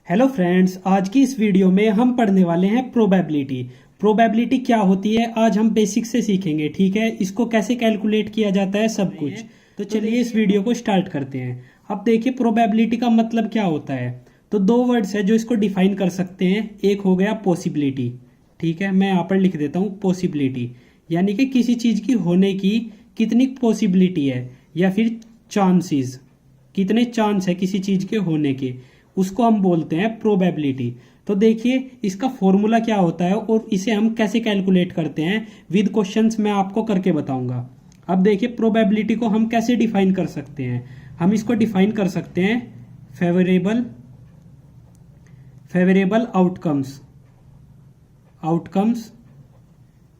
Hello friends, आज की इस वीडियो में हम पढ़ने वाले हैं प्रोबेबिलिटी। प्रोबेबिलिटी क्या होती है आज हम बेसिक से सीखेंगे। ठीक है, इसको कैसे कैलकुलेट किया जाता है सब कुछ। तो चलिए इस वीडियो को स्टार्ट करते हैं। अब देखिए प्रोबेबिलिटी का मतलब क्या होता है। तो दो वर्ड्स है जो इसको डिफाइन कर सकते हैं। एक हो गया पॉसिबिलिटी। ठीक है, मैं यहाँ पर लिख देता हूँ पॉसिबिलिटी, यानी कि किसी चीज की होने की कितनी पॉसिबिलिटी है, या फिर चांसेस, कितने चांस है किसी चीज के होने के, उसको हम बोलते हैं प्रोबेबिलिटी। तो देखिए इसका फॉर्मूला क्या होता है और इसे हम कैसे कैलकुलेट करते हैं विद क्वेश्चंस मैं आपको करके बताऊंगा। अब देखिए प्रोबेबिलिटी को हम कैसे डिफाइन कर सकते हैं। हम इसको डिफाइन कर सकते हैं favourable outcomes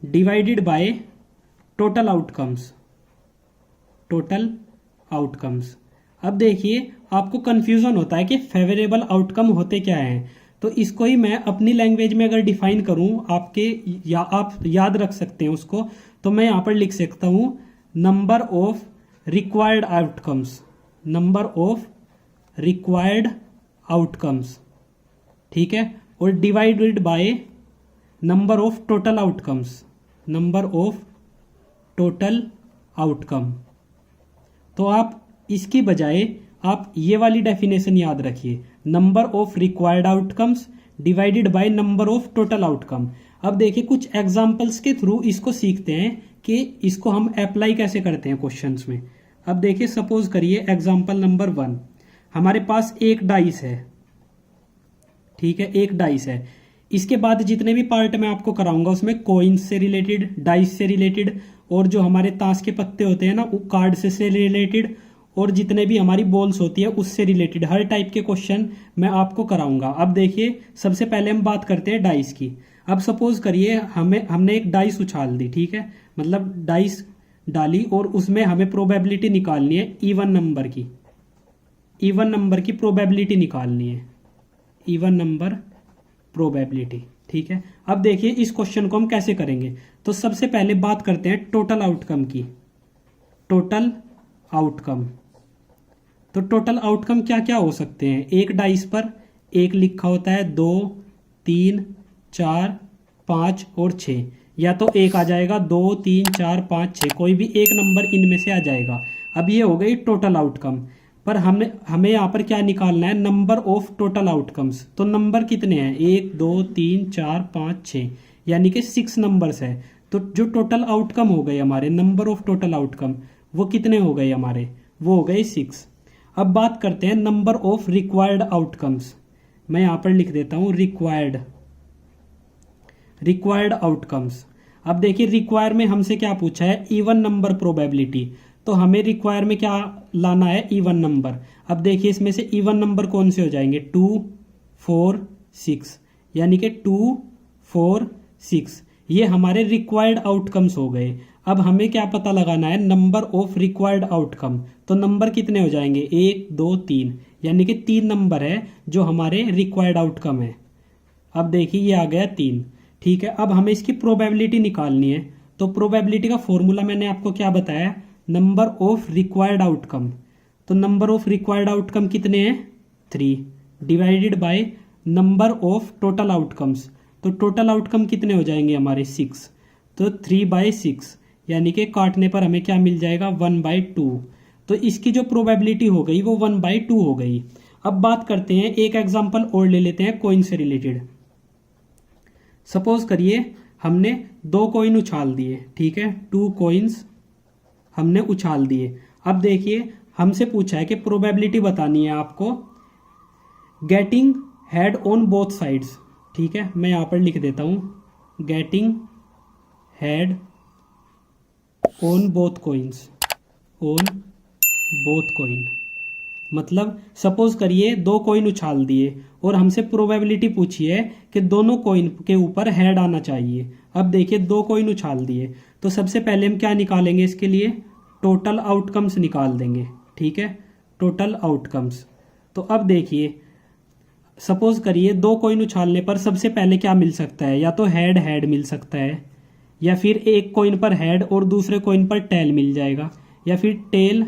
divided by total outcomes. अब देखिए आपको कंफ्यूजन होता है कि फेवरेबल आउटकम होते क्या हैं। तो इसको ही मैं अपनी लैंग्वेज में अगर डिफाइन करूं आपके आप याद रख सकते हैं उसको। तो मैं यहां पर लिख सकता हूं नंबर ऑफ रिक्वायर्ड आउटकम्स, ठीक है, और divided by number of total outcome. तो आप इसकी बजाय आप ये वाली डेफिनेशन याद रखिए, number of required outcomes divided by number of total outcome. अब देखिए कुछ एग्जांपल्स के थ्रू इसको सीखते हैं कि इसको हम अप्लाई कैसे करते हैं क्वेश्चंस में। अब देखिए सपोज करिए एग्जांपल नंबर 1, हमारे पास एक डाइस है। ठीक है, एक डाइस है। इसके बाद जितने भी पार्ट मैं आपको कराऊंगा उसमें कॉइन्स से रिलेटेड, डाइस से रिलेटेड, और जो हमारे ताश के पत्ते होते हैं ना कार्ड से रिलेटेड, और जितने भी हमारी बॉल्स होती है उससे रिलेटेड हर टाइप के क्वेश्चन मैं आपको कराऊंगा। अब देखिए सबसे पहले हम बात करते हैं डाइस की। अब सपोज करिए हमने एक डाइस उछाल दी। ठीक है, मतलब डाइस डाली और उसमें हमें प्रोबेबिलिटी निकालनी है इवन नंबर की प्रोबेबिलिटी निकालनी है, इवन नंबर प्रोबेबिलिटी। ठीक है, अब देखिए इस क्वेश्चन को हम कैसे करेंगे। तो सबसे पहले बात करते हैं टोटल आउटकम की। टोटल आउटकम क्या क्या हो सकते हैं। एक डाइस पर एक लिखा होता है, 2, 3, 4, 5 और 6, या तो एक आ जाएगा, 2, 3, 4, 5, 6, कोई भी एक नंबर इनमें से आ जाएगा। अब ये हो गई टोटल आउटकम। पर हमें यहाँ पर क्या निकालना है, नंबर ऑफ टोटल आउटकम्स। तो नंबर कितने हैं, 1, 2, 3, 4, 5, 6, यानी कि 6 नंबर्स है। तो जो टोटल आउटकम हो गए हमारे, नंबर ऑफ टोटल आउटकम, वो कितने हो गए हमारे, वो हो गए 6। अब बात करते हैं नंबर ऑफ रिक्वायर्ड आउटकम्स। मैं यहां पर लिख देता हूं रिक्वायर्ड आउटकम्स। अब देखिए रिक्वायर में हमसे क्या पूछा है, इवन नंबर प्रोबेबिलिटी। तो हमें रिक्वायर में क्या लाना है, इवन नंबर। अब देखिए इसमें से इवन नंबर कौन से हो जाएंगे, 2, 4, 6, यानी कि 2, 4, 6, ये हमारे रिक्वायर्ड आउटकम्स हो गए। अब हमें क्या पता लगाना है, नंबर ऑफ रिक्वायर्ड आउटकम। तो नंबर कितने हो जाएंगे, 1, 2, 3, यानी कि 3 नंबर है जो हमारे रिक्वायर्ड आउटकम है। अब देखिए ये आ गया 3। ठीक है, अब हमें इसकी प्रोबेबिलिटी निकालनी है। तो प्रोबेबिलिटी का फॉर्मूला मैंने आपको क्या बताया, नंबर ऑफ रिक्वायर्ड आउटकम। तो नंबर ऑफ रिक्वायर्ड आउटकम कितने हैं, 3, divided by number of total outcomes. तो टोटल आउटकम कितने हो जाएंगे हमारे, 6। तो 3/6, यानी कि काटने पर हमें क्या मिल जाएगा, 1/2। तो इसकी जो प्रोबेबिलिटी हो गई वो 1/2 हो गई। अब बात करते हैं, एक एग्जांपल और ले लेते हैं कॉइन से रिलेटेड। सपोज करिए हमने 2 कॉइन उछाल दिए। ठीक है, 2 कॉइन्स हमने उछाल दिए। अब देखिए हमसे पूछा है कि प्रोबेबिलिटी बतानी है आपको getting head on both sides. ठीक है, मैं यहां पर लिख देता हूं getting head on both coin. मतलब सपोज करिए 2 कॉइन उछाल दिए और हमसे प्रोबेबिलिटी पूछी है कि दोनों कॉइन के ऊपर हेड आना चाहिए। अब देखिए 2 कॉइन उछाल दिए, तो सबसे पहले हम क्या निकालेंगे, इसके लिए टोटल आउटकम्स निकाल देंगे। ठीक है, टोटल आउटकम्स। तो अब देखिए सपोज करिए 2 कॉइन उछालने पर सबसे पहले क्या मिल सकता है, या तो हेड मिल सकता है, या फिर एक कॉइन पर हेड और दूसरे कॉइन पर टेल मिल जाएगा, या फिर टेल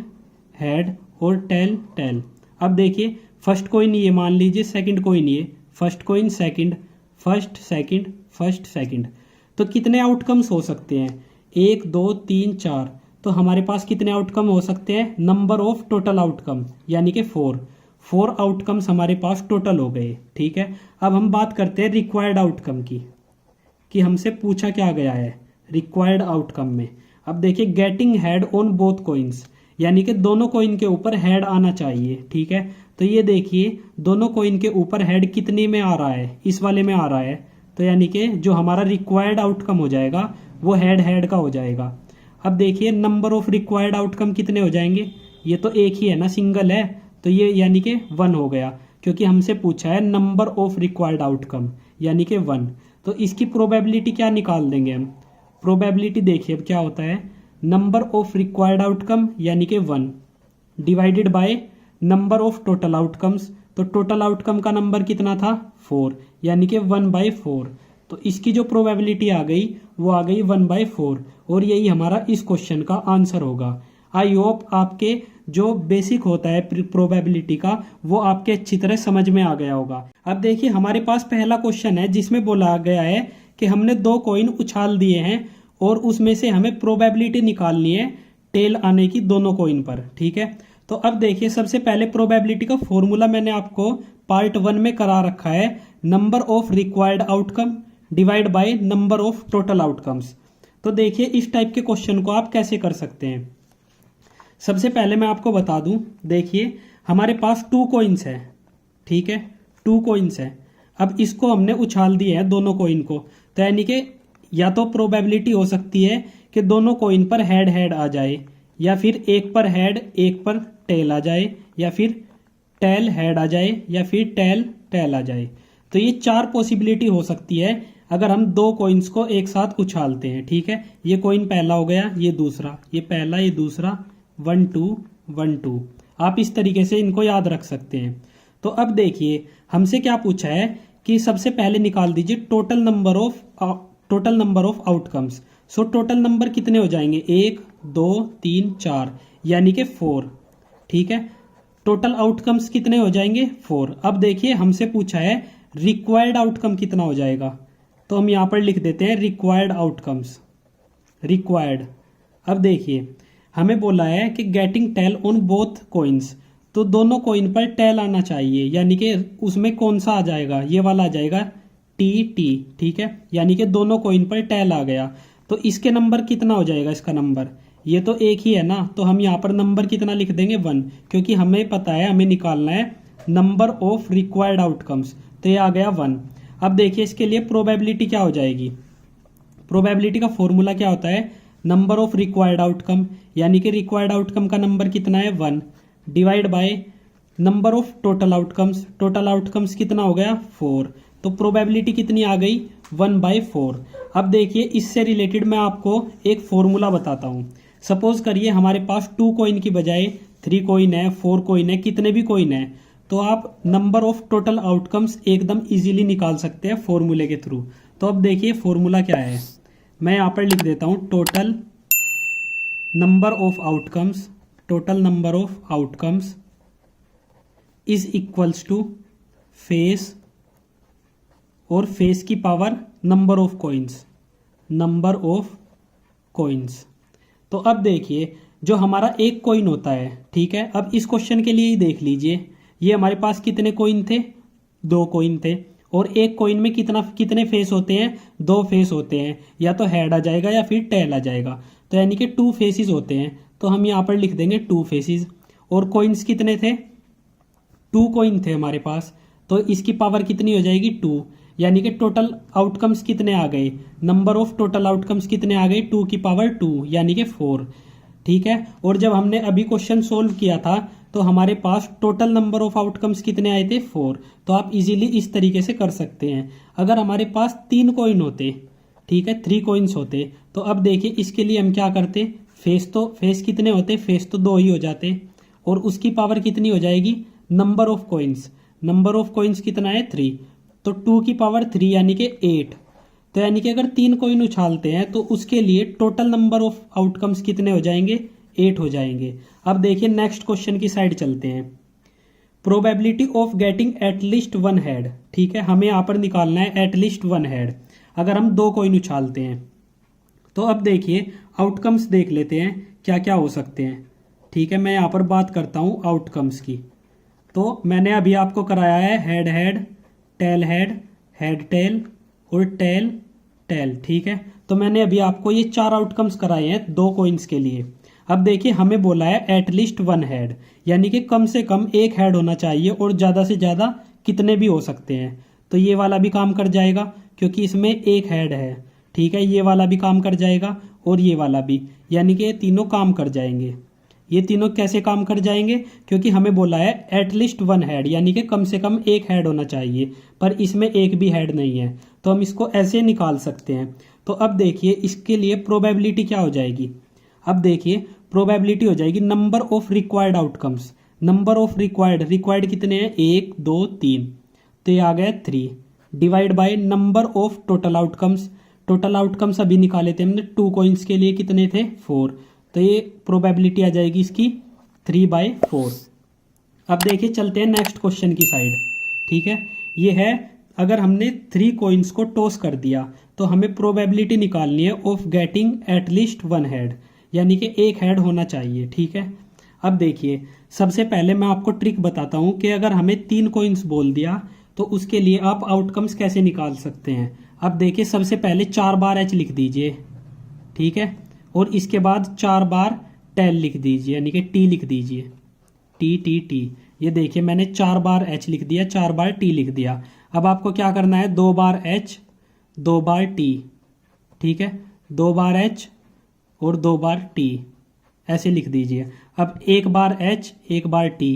हेड और टेल टेल। अब देखिए फर्स्ट कॉइन ये मान लीजिए, सेकंड कॉइन ये, first coin second, first second, first second. तो कितने आउटकम्स हो सकते हैं? 1 2 3 4। तो हमारे पास कितने आउटकम हो सकते हैं? नंबर ऑफ टोटल आउटकम यानी कि 4 आउटकम्स हमारे पास टोटल हो गए। ठीक है, अब हम बात करते हैं रिक्वायर्ड आउटकम की, कि हमसे पूछा क्या गया है रिक्वायर्ड आउटकम में। अब देखिए, getting head on both coins, यानी कि दोनों कॉइन के ऊपर हेड आना चाहिए। ठीक है, तो ये देखिए दोनों कॉइन के ऊपर हेड कितने में आ रहा है? इस वाले में आ रहा है। तो यानी कि जो हमारा रिक्वायर्ड आउटकम हो जाएगा वो हेड का हो जाएगा। अब देखिए नंबर ऑफ रिक्वायर्ड आउटकम कितने हो जाएंगे? ये तो एक ही है ना, सिंगल है, तो ये यानी कि 1 हो गया, क्योंकि हमसे पूछा है नंबर ऑफ रिक्वायर्ड आउटकम यानी कि 1। तो इसकी प्रोबेबिलिटी क्या निकाल देंगे हम? प्रोबेबिलिटी देखिए अब क्या होता है, नंबर ऑफ रिक्वायर्ड आउटकम यानी कि 1 divided by number of total outcomes. तो टोटल आउटकम का नंबर कितना था? 4, यानी कि 1/4। तो इसकी जो प्रोबेबिलिटी आ गई वो आ गई 1/4, और यही हमारा इस क्वेश्चन का आंसर होगा। आई होप आपके जो बेसिक होता है प्रोबेबिलिटी का वो आपके अच्छी तरह समझ में आ गया होगा। अब देखिए हमारे पास पहला क्वेश्चन है जिसमें बोला गया है कि हमने 2 कॉइन उछाल दिए हैं और उसमें से हमें प्रोबेबिलिटी निकालनी है टेल आने की दोनों कॉइन पर। ठीक है, तो अब देखिए सबसे पहले प्रोबेबिलिटी का फॉर्मूला मैंने आपको पार्ट 1 में करा रखा है, number of required outcome divide by number of total outcomes. तो देखिए इस टाइप के क्वेश्चन को आप कैसे कर सकते हैं। सबसे पहले मैं आपको बता दूं, देखिए हमारे पास 2 कॉइन्स है। ठीक है, 2 कॉइन्स है। अब इसको हमने उछाल दिया है दोनों कॉइन को, तो यानी कि या तो प्रोबेबिलिटी हो सकती है कि दोनों कॉइन पर हेड आ जाए, या फिर एक पर हेड एक पर टेल आ जाए, या फिर टेल हेड आ जाए, या फिर टेल आ जाए। तो ये 4 पॉसिबिलिटी हो सकती है अगर हम 2 कॉइन्स को एक साथ उछालते हैं। ठीक है, ये कॉइन पहला हो गया, ये दूसरा, ये पहला, ये दूसरा, 1 2 1 2। आप इस तरीके से इनको याद रख सकते हैं। तो अब देखिए हमसे क्या पूछा है कि सबसे पहले निकाल दीजिए total number of outcomes. So total number कितने हो जाएंगे? 1 2 3 4, यानी कि 4। ठीक है, टोटल आउटकम्स कितने हो जाएंगे? 4। अब देखिए हमसे पूछा है रिक्वायर्ड आउटकम कितना हो जाएगा, तो हम यहां पर लिख देते हैं रिक्वायर्ड आउटकम्स, रिक्वायर्ड। अब देखिए हमें बोला है कि getting tail on both coins, तो दोनों कॉइन पर टेल आना चाहिए, यानी कि उसमें कौन सा आ जाएगा? ये वाला आ जाएगा टी। ठीक है, यानी कि दोनों कॉइन पर टेल आ गया। तो इसके नंबर कितना हो जाएगा? इसका नंबर ये तो एक ही है ना, तो हम यहाँ पर नंबर कितना लिख देंगे? 1, क्योंकि हमें पता है हमें निकालना है नंबर ऑफ रिक्वायर्ड आउटकम्स, तो ये आ गया 1। अब देखिए इसके लिए प्रोबेबिलिटी क्या हो जाएगी? प्रोबेबिलिटी का फॉर्मूला क्या होता है? नंबर ऑफ रिक्वायर्ड आउटकम, यानी कि रिक्वायर्ड आउटकम का नंबर कितना है? 1 divide by number of total outcomes. Total outcomes कितना हो गया? 4। तो प्रोबेबिलिटी कितनी आ गई? 1/4। अब देखिए इससे रिलेटेड मैं आपको एक फॉर्मूला बताता हूं। सपोज करिए हमारे पास 2 कॉइन की बजाय 3 कॉइन है, 4 कॉइन है, कितने भी कॉइन है, तो आप नंबर ऑफ टोटल आउटकम्स एकदम इजीली निकाल सकते हैं फॉर्मूले के थ्रू। तो अब देखिए फॉर्मूला क्या है, मैं यहाँ पर लिख देता हूं total number of outcomes, total number of outcomes is equals to face, और फेस की power number of coins, number of coins. तो अब देखिए जो हमारा एक कॉइन होता है, ठीक है, अब इस क्वेश्चन के लिए ही देख लीजिए, ये हमारे पास कितने कॉइन थे? 2 कॉइन थे, और एक कॉइन में कितने फेस होते हैं? 2 फेस होते हैं, या तो हेड आ जाएगा या फिर टेल आ जाएगा, तो यानी कि 2 फेसिस होते हैं, तो हम यहाँ पर लिख देंगे 2 फेसिस। और कॉइन्स कितने थे? 2 कॉइन थे हमारे पास, तो इसकी पावर कितनी हो जाएगी? 2, यानी कि टोटल आउटकम्स कितने आ गए? नंबर ऑफ टोटल आउटकम्स कितने आ गए? 2 की पावर 2, यानी कि 4। ठीक है, और जब हमने अभी क्वेश्चन सोल्व किया था तो हमारे पास टोटल नंबर ऑफ आउटकम्स कितने आए थे? 4। तो आप इजीली इस तरीके से कर सकते हैं। अगर हमारे पास 3 कॉइन होते, ठीक है, 3 कॉइन्स होते, तो अब देखिए इसके लिए हम क्या करते? फेस कितने होते? फेस तो 2 ही हो जाते, और उसकी पावर कितनी हो जाएगी? Number of coins, number of coins कितना है? 3, तो 2 की पावर 3 यानी कि 8। तो यानी कि अगर 3 कॉइन उछालते हैं तो उसके लिए टोटल नंबर ऑफ आउटकम्स कितने हो जाएंगे? 8 हो जाएंगे। अब देखिए नेक्स्ट क्वेश्चन की साइड चलते हैं। Probability of getting at least one head, ठीक है, हमें यहाँ पर निकालना है एटलीस्ट वन हेड अगर हम दो कॉइन उछालते हैं। तो अब देखिए आउटकम्स देख लेते हैं क्या क्या हो सकते हैं, ठीक है। मैं यहाँ पर बात करता हूँ आउटकम्स की। तो मैंने अभी आपको कराया है head head, tail head, head tail और टेल टेल, ठीक है। तो मैंने अभी आपको ये 4 आउटकम्स कराए हैं दो कॉइन्स के लिए। अब देखिए हमें बोला है एटलीस्ट वन हेड, यानी कि कम से कम एक हेड होना चाहिए और ज़्यादा से ज़्यादा कितने भी हो सकते हैं। तो ये वाला भी काम कर जाएगा क्योंकि इसमें एक हेड है, ठीक है। ये वाला भी काम कर जाएगा और ये वाला भी, यानी कि ये तीनों काम कर जाएंगे। ये तीनों कैसे काम कर जाएंगे, क्योंकि हमें बोला है एटलीस्ट वन हेड, यानी कि कम से कम एक हेड होना चाहिए, पर इसमें एक भी हेड नहीं है। तो हम इसको ऐसे निकाल सकते हैं। तो अब देखिए इसके लिए प्रोबेबिलिटी क्या हो जाएगी। अब देखिए प्रोबेबिलिटी हो जाएगी number of required outcomes. Number of required कितने हैं, 1 2 3, तो ये आ गया 3, divide by number of total outcomes. Total outcomes अभी निकाले थे हमने 2 कॉइन्स के लिए, कितने थे, 4। तो ये प्रोबेबिलिटी आ जाएगी इसकी 3/4। अब देखिए चलते हैं नेक्स्ट क्वेश्चन की साइड, ठीक है। ये है अगर हमने 3 कॉइन्स को टॉस कर दिया तो हमें प्रोबेबिलिटी निकालनी है of getting at least one head, यानी कि एक हेड होना चाहिए, ठीक है। अब देखिए सबसे पहले मैं आपको ट्रिक बताता हूं कि अगर हमें 3 कॉइन्स बोल दिया तो उसके लिए आप आउटकम्स कैसे निकाल सकते हैं। अब देखिए सबसे पहले 4 बार एच लिख दीजिए, ठीक है, और इसके बाद 4 बार टेल लिख दीजिए, यानी कि टी लिख दीजिए, टी टी टी। ये देखिए मैंने 4 बार एच लिख दिया, 4 बार टी लिख दिया। अब आपको क्या करना है, 2 बार एच 2 बार टी, ठीक है, 2 बार एच और 2 बार टी, ऐसे लिख दीजिए। अब 1 बार एच 1 बार टी,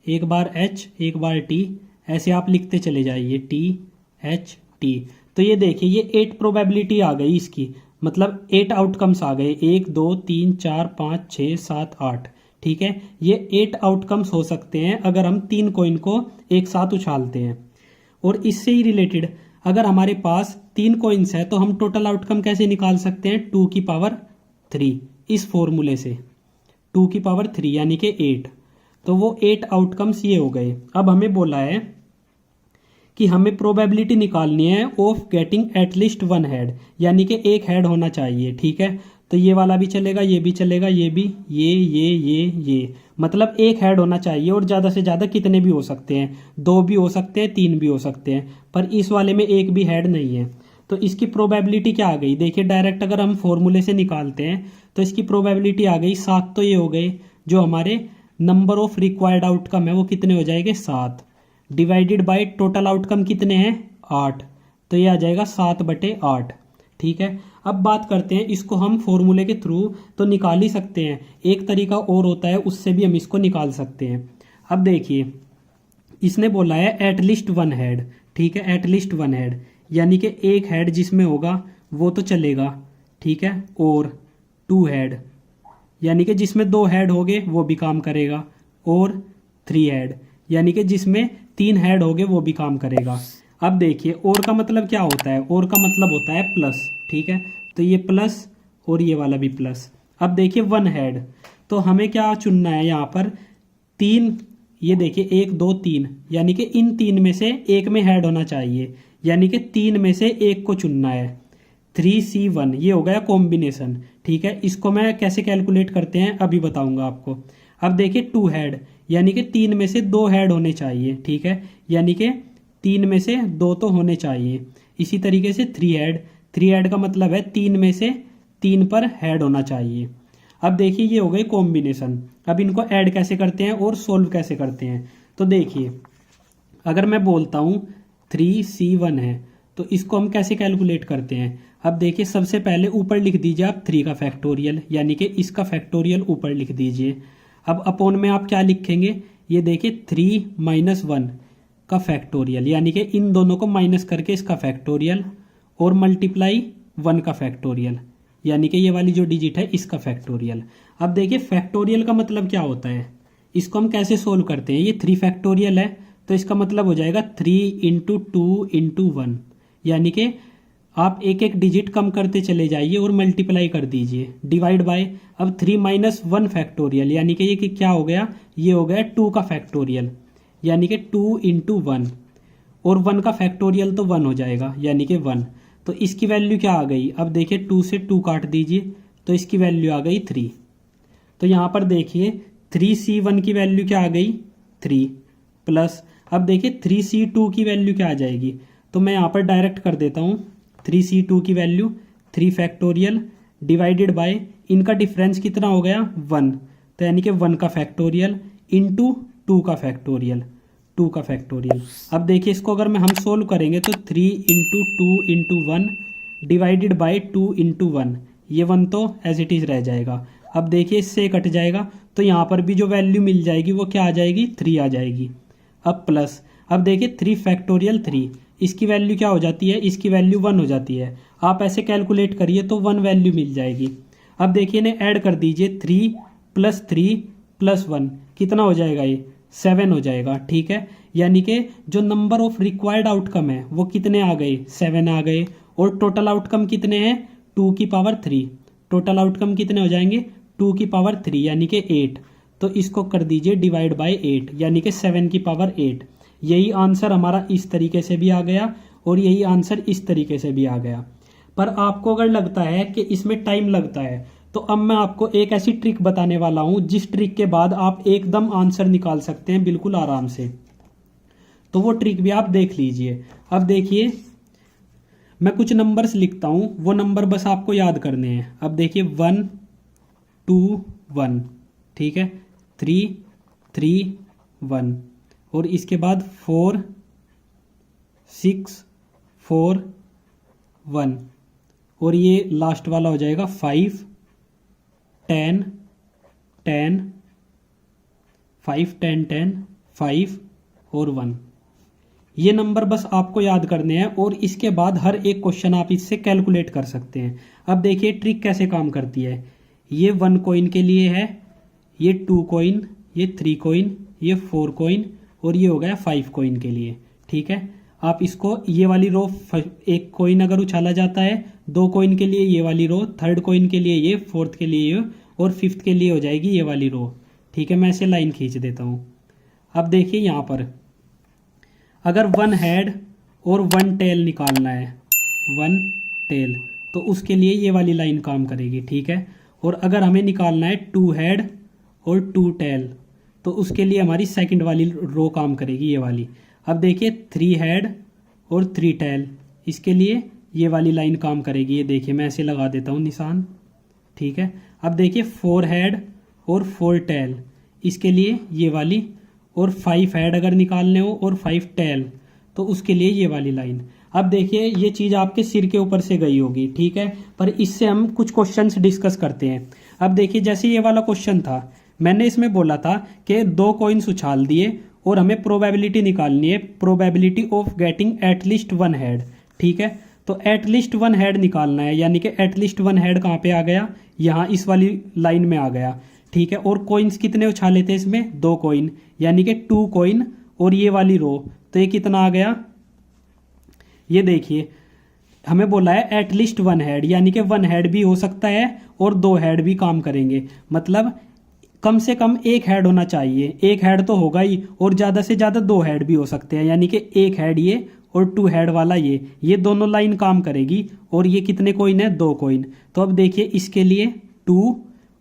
1 बार एच 1 बार टी, ऐसे आप लिखते चले जाइए, टी एच टी। तो ये देखिए ये 8 प्रोबेबिलिटी आ गई इसकी, मतलब 8 आउटकम्स आ गए, 1 2 3 4 5 6 7 8, ठीक है। ये 8 आउटकम्स हो सकते हैं अगर हम 3 कॉइन को एक साथ उछालते हैं। और इससे ही रिलेटेड अगर हमारे पास 3 कॉइन्स है तो हम टोटल आउटकम कैसे निकाल सकते हैं, 2 की पावर 3, इस फॉर्मूले से 2 की पावर 3 यानी कि 8। तो वो 8 आउटकम्स ये हो गए। अब हमें बोला है कि हमें प्रोबेबिलिटी निकालनी है of getting at least one head, यानी कि एक हेड होना चाहिए, ठीक है। तो ये वाला भी चलेगा, ये भी चलेगा, ये भी, ये, मतलब एक हेड होना चाहिए और ज़्यादा से ज़्यादा कितने भी हो सकते हैं, 2 भी हो सकते हैं, 3 भी हो सकते हैं, पर इस वाले में एक भी हेड नहीं है। तो इसकी प्रोबेबिलिटी क्या आ गई, देखिए डायरेक्ट अगर हम फॉर्मूले से निकालते हैं तो इसकी प्रोबेबिलिटी आ गई 7। तो ये हो गए जो हमारे नंबर ऑफ रिक्वायर्ड आउटकम है वो कितने हो जाएंगे, 7, डिवाइडेड बाय टोटल आउटकम कितने हैं, 8। तो ये आ जाएगा 7/8, ठीक है। अब बात करते हैं इसको हम फॉर्मूले के थ्रू तो निकाल ही सकते हैं, एक तरीका और होता है उससे भी हम इसको निकाल सकते हैं। अब देखिए इसने बोला है एटलीस्ट वन हेड, ठीक है, एटलीस्ट वन हेड, यानी कि एक हेड जिसमें होगा वो तो चलेगा, ठीक है, और 2 हेड, यानी कि जिसमें 2 हेड होंगे वो भी काम करेगा, और 3 हेड, यानी कि जिसमें 3 हेड होंगे वो भी काम करेगा। अब देखिए और का मतलब क्या होता है, और का मतलब होता है प्लस, ठीक है। तो ये प्लस और ये वाला भी प्लस। अब देखिए वन हेड, तो हमें क्या चुनना है यहाँ पर, 3, ये देखिए 1 2 3, यानी कि इन 3 में से एक में हेड होना चाहिए, यानी कि 3 में से एक को चुनना है। 3C1 ये हो गया कॉम्बिनेशन, ठीक है। इसको मैं कैसे कैलकुलेट करते हैं अभी बताऊंगा आपको। अब देखिए 2 हेड, यानी कि 3 में से 2 हेड होने चाहिए, ठीक है, यानी कि 3 में से 2 तो होने चाहिए। इसी तरीके से 3 हेड का मतलब है 3 में से 3 पर हेड होना चाहिए। अब देखिए ये हो गए कॉम्बिनेशन। अब इनको ऐड कैसे करते हैं और सोल्व कैसे करते हैं, तो देखिए अगर मैं बोलता हूँ 3C1 है तो इसको हम कैसे कैलकुलेट करते हैं। अब देखिए सबसे पहले ऊपर लिख दीजिए आप 3 का फैक्टोरियल, यानी कि इसका फैक्टोरियल ऊपर लिख दीजिए। अब अपॉन में आप क्या लिखेंगे, ये देखिए 3 - 1 का फैक्टोरियल, यानी कि इन दोनों को माइनस करके इसका फैक्टोरियल, और मल्टीप्लाई 1 का फैक्टोरियल, यानी कि ये वाली जो डिजिट है इसका फैक्टोरियल। अब देखिए फैक्टोरियल का मतलब क्या होता है, इसको हम कैसे सोल्व करते हैं। ये 3 फैक्टोरियल है तो इसका मतलब हो जाएगा 3 × 2 × 1, यानी कि आप एक एक डिजिट कम करते चले जाइए और मल्टीप्लाई कर दीजिए, डिवाइड बाय। अब 3 - 1 फैक्टोरियल, यानी कि ये क्या हो गया, ये हो गया 2 का फैक्टोरियल, यानी कि 2 इंटू 1, और 1 का फैक्टोरियल तो 1 हो जाएगा यानी कि 1। तो इसकी वैल्यू क्या आ गई, अब देखिए 2 से 2 काट दीजिए तो इसकी वैल्यू आ गई 3। तो यहाँ पर देखिए 3C1 की वैल्यू क्या आ गई 3, प्लस अब देखिए 3C2 की वैल्यू क्या आ जाएगी, तो मैं यहाँ पर डायरेक्ट कर देता हूँ 3C2 की वैल्यू 3 फैक्टोरियल डिवाइडेड बाय, इनका डिफरेंस कितना हो गया 1, तो यानी कि 1 का फैक्टोरियल इंटू 2 का फैक्टोरियल, 2 का फैक्टोरियल। अब देखिए इसको अगर हम सोल्व करेंगे तो 3 into 2 into 1 divided by 2 into 1, ये 1 तो एज इट इज़ रह जाएगा। अब देखिए इससे कट जाएगा तो यहाँ पर भी जो वैल्यू मिल जाएगी वो क्या आ जाएगी 3 आ जाएगी। अब प्लस, अब देखिए 3 फैक्टोरियल 3, इसकी वैल्यू क्या हो जाती है, इसकी वैल्यू 1 हो जाती है। आप ऐसे कैलकुलेट करिए तो 1 वैल्यू मिल जाएगी। अब देखिए इन्हें ऐड कर दीजिए 3 प्लस 1 कितना हो जाएगा, ये 7 हो जाएगा। ठीक है, यानी कि जो नंबर ऑफ रिक्वायर्ड आउटकम है वो कितने आ गए 7 आ गए, और टोटल आउटकम कितने हैं 2 की पावर 3, टोटल आउटकम कितने हो जाएंगे 2 की पावर 3 यानी कि 8। तो इसको कर दीजिए डिवाइड बाय 8 यानी कि 7 की पावर 8। यही आंसर हमारा इस तरीके से भी आ गया और यही आंसर इस तरीके से भी आ गया। पर आपको अगर लगता है कि इसमें टाइम लगता है तो अब मैं आपको एक ऐसी ट्रिक बताने वाला हूं जिस ट्रिक के बाद आप एकदम आंसर निकाल सकते हैं बिल्कुल आराम से। तो वो ट्रिक भी आप देख लीजिए। अब देखिए मैं कुछ नंबर्स लिखता हूं, वो नंबर बस आपको याद करने हैं। अब देखिए 1 2 1, ठीक है, 3 3 1, और इसके बाद 4 6 4 1, और ये लास्ट वाला हो जाएगा 5 10 10 5 10 10 5 और 1। ये नंबर बस आपको याद करने हैं और इसके बाद हर एक क्वेश्चन आप इससे कैलकुलेट कर सकते हैं। अब देखिए ट्रिक कैसे काम करती है। ये 1 कॉइन के लिए है, ये 2 कॉइन, ये 3 कॉइन, ये 4 कॉइन, और ये हो गया 5 कॉइन के लिए। ठीक है, आप इसको ये वाली रो, एक कॉइन अगर उछाला जाता है 2 कॉइन के लिए ये वाली रो, 3rd कॉइन के लिए ये, 4th के लिए ये, और 5th के लिए हो जाएगी ये वाली रो। ठीक है, मैं ऐसे लाइन खींच देता हूँ। अब देखिए यहाँ पर अगर 1 हेड और 1 टेल निकालना है, 1 टेल, तो उसके लिए ये वाली लाइन काम करेगी। ठीक है, और अगर हमें निकालना है 2 हेड और 2 टेल, तो उसके लिए हमारी सेकंड वाली रो काम करेगी, ये वाली। अब देखिए 3 हेड और 3 टेल, इसके लिए ये वाली लाइन काम करेगी। ये देखिए मैं ऐसे लगा देता हूँ निशान। ठीक है, अब देखिए 4 हेड और 4 टेल, इसके लिए ये वाली, और 5 हेड अगर निकालने हो और 5 टेल, तो उसके लिए ये वाली लाइन। अब देखिए ये चीज़ आपके सिर के ऊपर से गई होगी। ठीक है, पर इससे हम कुछ क्वेश्चंस डिस्कस करते हैं। अब देखिए जैसे ये वाला क्वेश्चन था, मैंने इसमें बोला था कि 2 कॉइन्स उछाल दिए और हमें प्रोबेबिलिटी निकालनी है, probability of getting at least 1 head. ठीक है, तो एटलीस्ट 1 हेड निकालना है, यानी कि एटलीस्ट 1 हेड कहाँ पे आ गया, यहाँ इस वाली लाइन में आ गया। ठीक है, और कॉइन्स कितने उछाले थे इसमें 2 कॉइन, यानी कि 2 कॉइन और ये वाली रो, तो ये कितना आ गया, ये देखिए हमें बोला है एटलीस्ट 1 हेड, यानी कि 1 हेड भी हो सकता है और 2 हेड भी काम करेंगे। मतलब कम से कम 1 हेड होना चाहिए, 1 हेड तो होगा ही, और ज़्यादा से ज़्यादा 2 हेड भी हो सकते हैं, यानी कि 1 हेड ये और 2 हेड वाला ये दोनों लाइन काम करेगी। और ये कितने कॉइन है 2 कॉइन। तो अब देखिए इसके लिए 2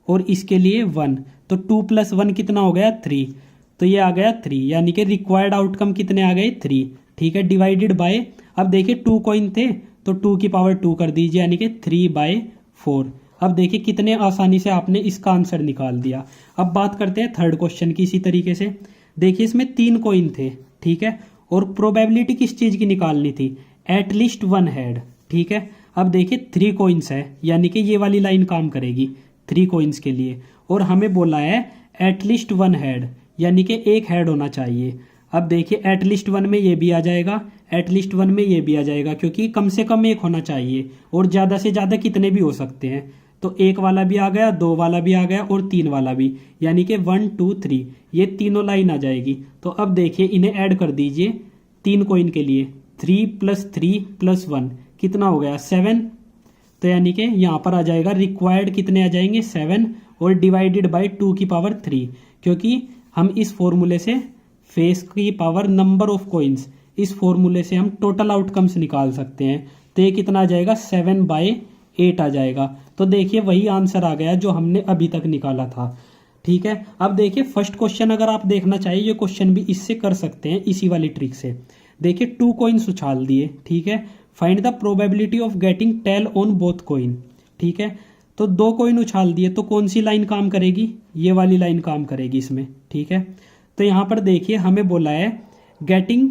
और इसके लिए 1, तो 2 + 1 कितना हो गया 3, तो ये आ गया 3, यानी कि रिक्वायर्ड आउटकम कितने आ गए 3। ठीक है, डिवाइडेड बाय, अब देखिए 2 कॉइन थे तो 2 की पावर 2 कर दीजिए, यानी कि 3/4। अब देखिए कितने आसानी से आपने इसका आंसर निकाल दिया। अब बात करते हैं 3rd क्वेश्चन की। इसी तरीके से देखिए इसमें 3 कॉइन थे। ठीक है, और प्रोबेबिलिटी किस चीज़ की निकालनी थी, एटलीस्ट 1 हेड। ठीक है, अब देखिए 3 कॉइन्स है, यानी कि ये वाली लाइन काम करेगी 3 कॉइन्स के लिए, और हमें बोला है एटलीस्ट 1 हेड, यानी कि 1 हेड होना चाहिए। अब देखिए एटलीस्ट 1 में ये भी आ जाएगा, एटलीस्ट 1 में ये भी आ जाएगा, क्योंकि कम से कम 1 होना चाहिए, और ज़्यादा से ज़्यादा कितने भी हो सकते हैं। तो 1 वाला भी आ गया, 2 वाला भी आ गया, और 3 वाला भी, यानी कि 1 2 3, ये तीनों लाइन आ जाएगी। तो अब देखिए इन्हें ऐड कर दीजिए 3 कॉइन के लिए, 3 + 3 + 1 कितना हो गया 7, तो यानी कि यहाँ पर आ जाएगा रिक्वायर्ड कितने आ जाएंगे 7, और डिवाइडेड बाय 2 की पावर 3, क्योंकि हम इस फॉर्मूले से फेस की पावर नंबर ऑफ कॉइन्स, इस फॉर्मूले से हम टोटल आउटकम्स निकाल सकते हैं। तो ये कितना आ जाएगा 7/8 आ जाएगा। तो देखिए वही आंसर आ गया जो हमने अभी तक निकाला था। ठीक है, अब देखिए फर्स्ट क्वेश्चन अगर आप देखना चाहिए, ये क्वेश्चन भी इससे कर सकते हैं इसी वाली ट्रिक से। देखिए 2 कॉइन्स उछाल दिए, ठीक है, find the probability of getting tail on both coin. ठीक है, तो 2 कॉइन उछाल दिए तो कौन सी लाइन काम करेगी, ये वाली लाइन काम करेगी इसमें। ठीक है, तो यहाँ पर देखिए हमें बोला है getting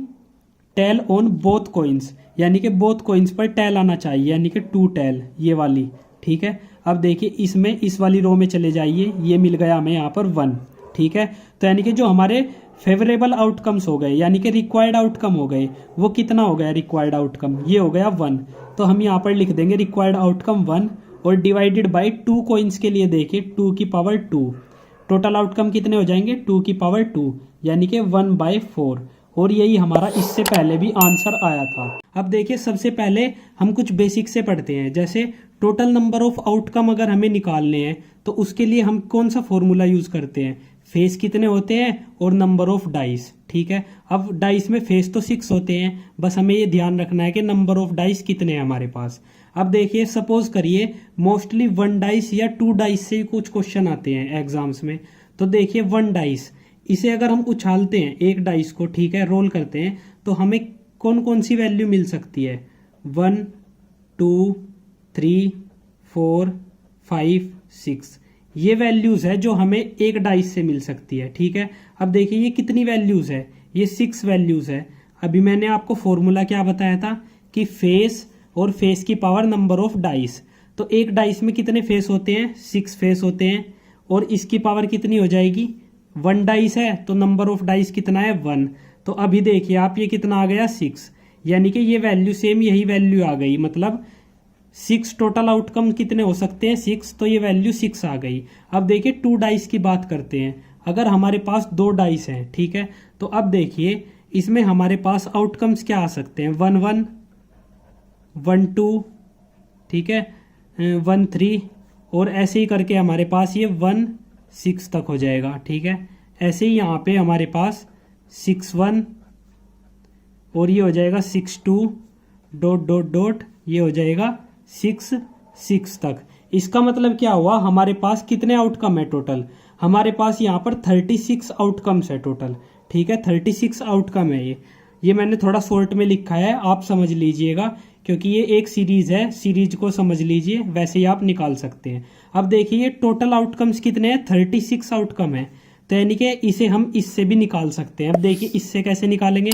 tail on both coins, यानी कि बोथ कॉइन्स पर टेल आना चाहिए, यानी कि 2 टेल ये वाली। ठीक है, अब देखिए इसमें इस वाली रो में चले जाइए, ये मिल गया हमें यहाँ पर 1। ठीक है, तो यानी कि जो हमारे फेवरेबल आउटकम्स हो गए, यानी कि रिक्वायर्ड आउटकम हो गए, वो कितना हो गया रिक्वायर्ड आउटकम, ये हो गया 1। तो हम यहाँ पर लिख देंगे रिक्वायर्ड आउटकम 1 और डिवाइडेड बाई 2 कॉइन्स के लिए देखिए 2 की पावर 2। टोटल आउटकम कितने हो जाएंगे 2 की पावर 2, यानी कि 1/4। और यही हमारा इससे पहले भी आंसर आया था। अब देखिए सबसे पहले हम कुछ बेसिक से पढ़ते हैं, जैसे टोटल नंबर ऑफ आउटकम अगर हमें निकालने हैं तो उसके लिए हम कौन सा फॉर्मूला यूज करते हैं, फेस कितने होते हैं और नंबर ऑफ डाइस। ठीक है, अब डाइस में फेस तो 6 होते हैं, बस हमें ये ध्यान रखना है कि नंबर ऑफ डाइस कितने हैं हमारे पास। अब देखिए सपोज करिए मोस्टली 1 डाइस या 2 डाइस से कुछ क्वेश्चन आते हैं एग्जाम्स में। तो देखिए 1 डाइस, इसे अगर हम उछालते हैं एक डाइस को, ठीक है, रोल करते हैं, तो हमें कौन कौन सी वैल्यू मिल सकती है 1 2 3 4 5 6, ये वैल्यूज है जो हमें एक डाइस से मिल सकती है। ठीक है, अब देखिए ये कितनी वैल्यूज है, ये 6 वैल्यूज है। अभी मैंने आपको फॉर्मूला क्या बताया था कि फेस और फेस की पावर नंबर ऑफ डाइस। तो एक डाइस में कितने फेस होते हैं 6 फेस होते हैं, और इसकी पावर कितनी हो जाएगी 1 डाइस है, तो नंबर ऑफ डाइस कितना है 1। तो अभी देखिए आप ये कितना आ गया 6, यानी कि ये वैल्यू सेम यही वैल्यू आ गई, मतलब 6 टोटल आउटकम कितने हो सकते हैं 6, तो ये वैल्यू 6 आ गई। अब देखिए 2 डाइस की बात करते हैं, अगर हमारे पास 2 डाइस हैं, ठीक है, तो अब देखिए इसमें हमारे पास आउटकम्स क्या आ सकते हैं 1 1 1 2, ठीक है, 1 3, और ऐसे ही करके हमारे पास ये 1 6 तक हो जाएगा। ठीक है, ऐसे ही यहाँ पे हमारे पास 6 1 और ये हो जाएगा 6 2 डॉट डॉट डॉट, ये हो जाएगा 6 6 तक। इसका मतलब क्या हुआ, हमारे पास कितने आउटकम है टोटल, हमारे पास यहाँ पर 36 आउटकम्स है टोटल। ठीक है, 36 आउटकम है ये मैंने थोड़ा शॉर्ट में लिखा है, आप समझ लीजिएगा, क्योंकि ये एक सीरीज है, सीरीज को समझ लीजिए, वैसे ही आप निकाल सकते हैं। अब देखिए टोटल आउटकम्स कितने हैं 36 आउटकम है, तो यानी कि इसे हम इससे भी निकाल सकते हैं। अब देखिए इससे कैसे निकालेंगे,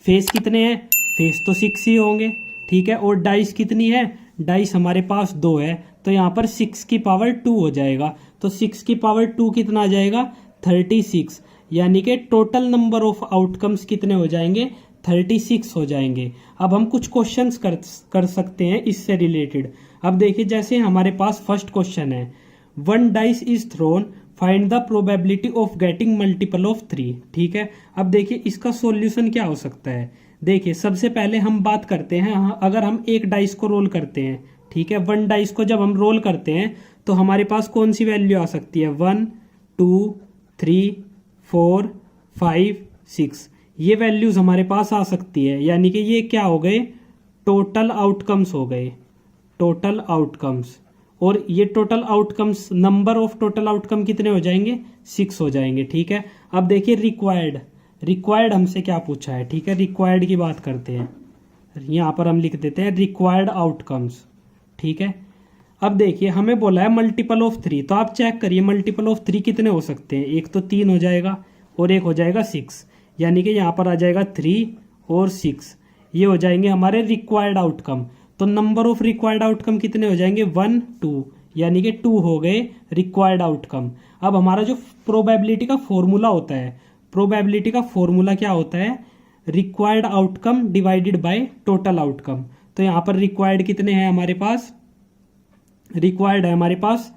फेस कितने हैं, फेस तो 6 ही होंगे, ठीक है, और डाइस कितनी है, डाइस हमारे पास 2 है, तो यहाँ पर 6 की पावर 2 हो जाएगा, तो 6 की पावर 2 कितना आ जाएगा 36, यानी कि टोटल नंबर ऑफ आउटकम्स कितने हो जाएंगे 36 हो जाएंगे। अब हम कुछ क्वेश्चंस कर सकते हैं इससे रिलेटेड। अब देखिए जैसे हमारे पास फर्स्ट क्वेश्चन है 1 dice is throne, find the probability of getting multiple of 3। ठीक है, अब देखिए इसका सॉल्यूशन क्या हो सकता है। देखिए सबसे पहले हम बात करते हैं, अगर हम एक डाइस को रोल करते हैं, ठीक है, 1 डाइस को जब हम रोल करते हैं तो हमारे पास कौन सी वैल्यू आ सकती है 1 2 3 4 5 6, ये वैल्यूज हमारे पास आ सकती है, यानी कि ये क्या हो गए टोटल आउटकम्स हो गए, टोटल आउटकम्स। और ये total outcomes, number of total outcome कितने हो जाएंगे 6 हो जाएंगे। ठीक है, अब देखिए रिक्वायर्ड हमसे क्या पूछा है। ठीक है, रिक्वायर्ड की बात करते हैं, यहाँ पर हम लिख देते हैं रिक्वायर्ड आउटकम्स। ठीक है, अब देखिए हमें बोला है मल्टीपल ऑफ 3, तो आप चेक करिए मल्टीपल ऑफ 3 कितने हो सकते हैं, एक तो 3 हो जाएगा और एक हो जाएगा 6, यानी कि यहाँ पर आ जाएगा 3 और 6, ये हो जाएंगे हमारे रिक्वायर्ड आउटकम। तो नंबर ऑफ रिक्वायर्ड आउटकम कितने हो जाएंगे 1 2, यानी कि 2 हो गए रिक्वायर्ड आउटकम। अब हमारा जो प्रोबेबिलिटी का फॉर्मूला होता है, प्रोबेबिलिटी का फॉर्मूला क्या होता है, required outcome divided by total outcome. तो यहाँ पर रिक्वायर्ड कितने हैं हमारे पास, रिक्वायर्ड है हमारे पास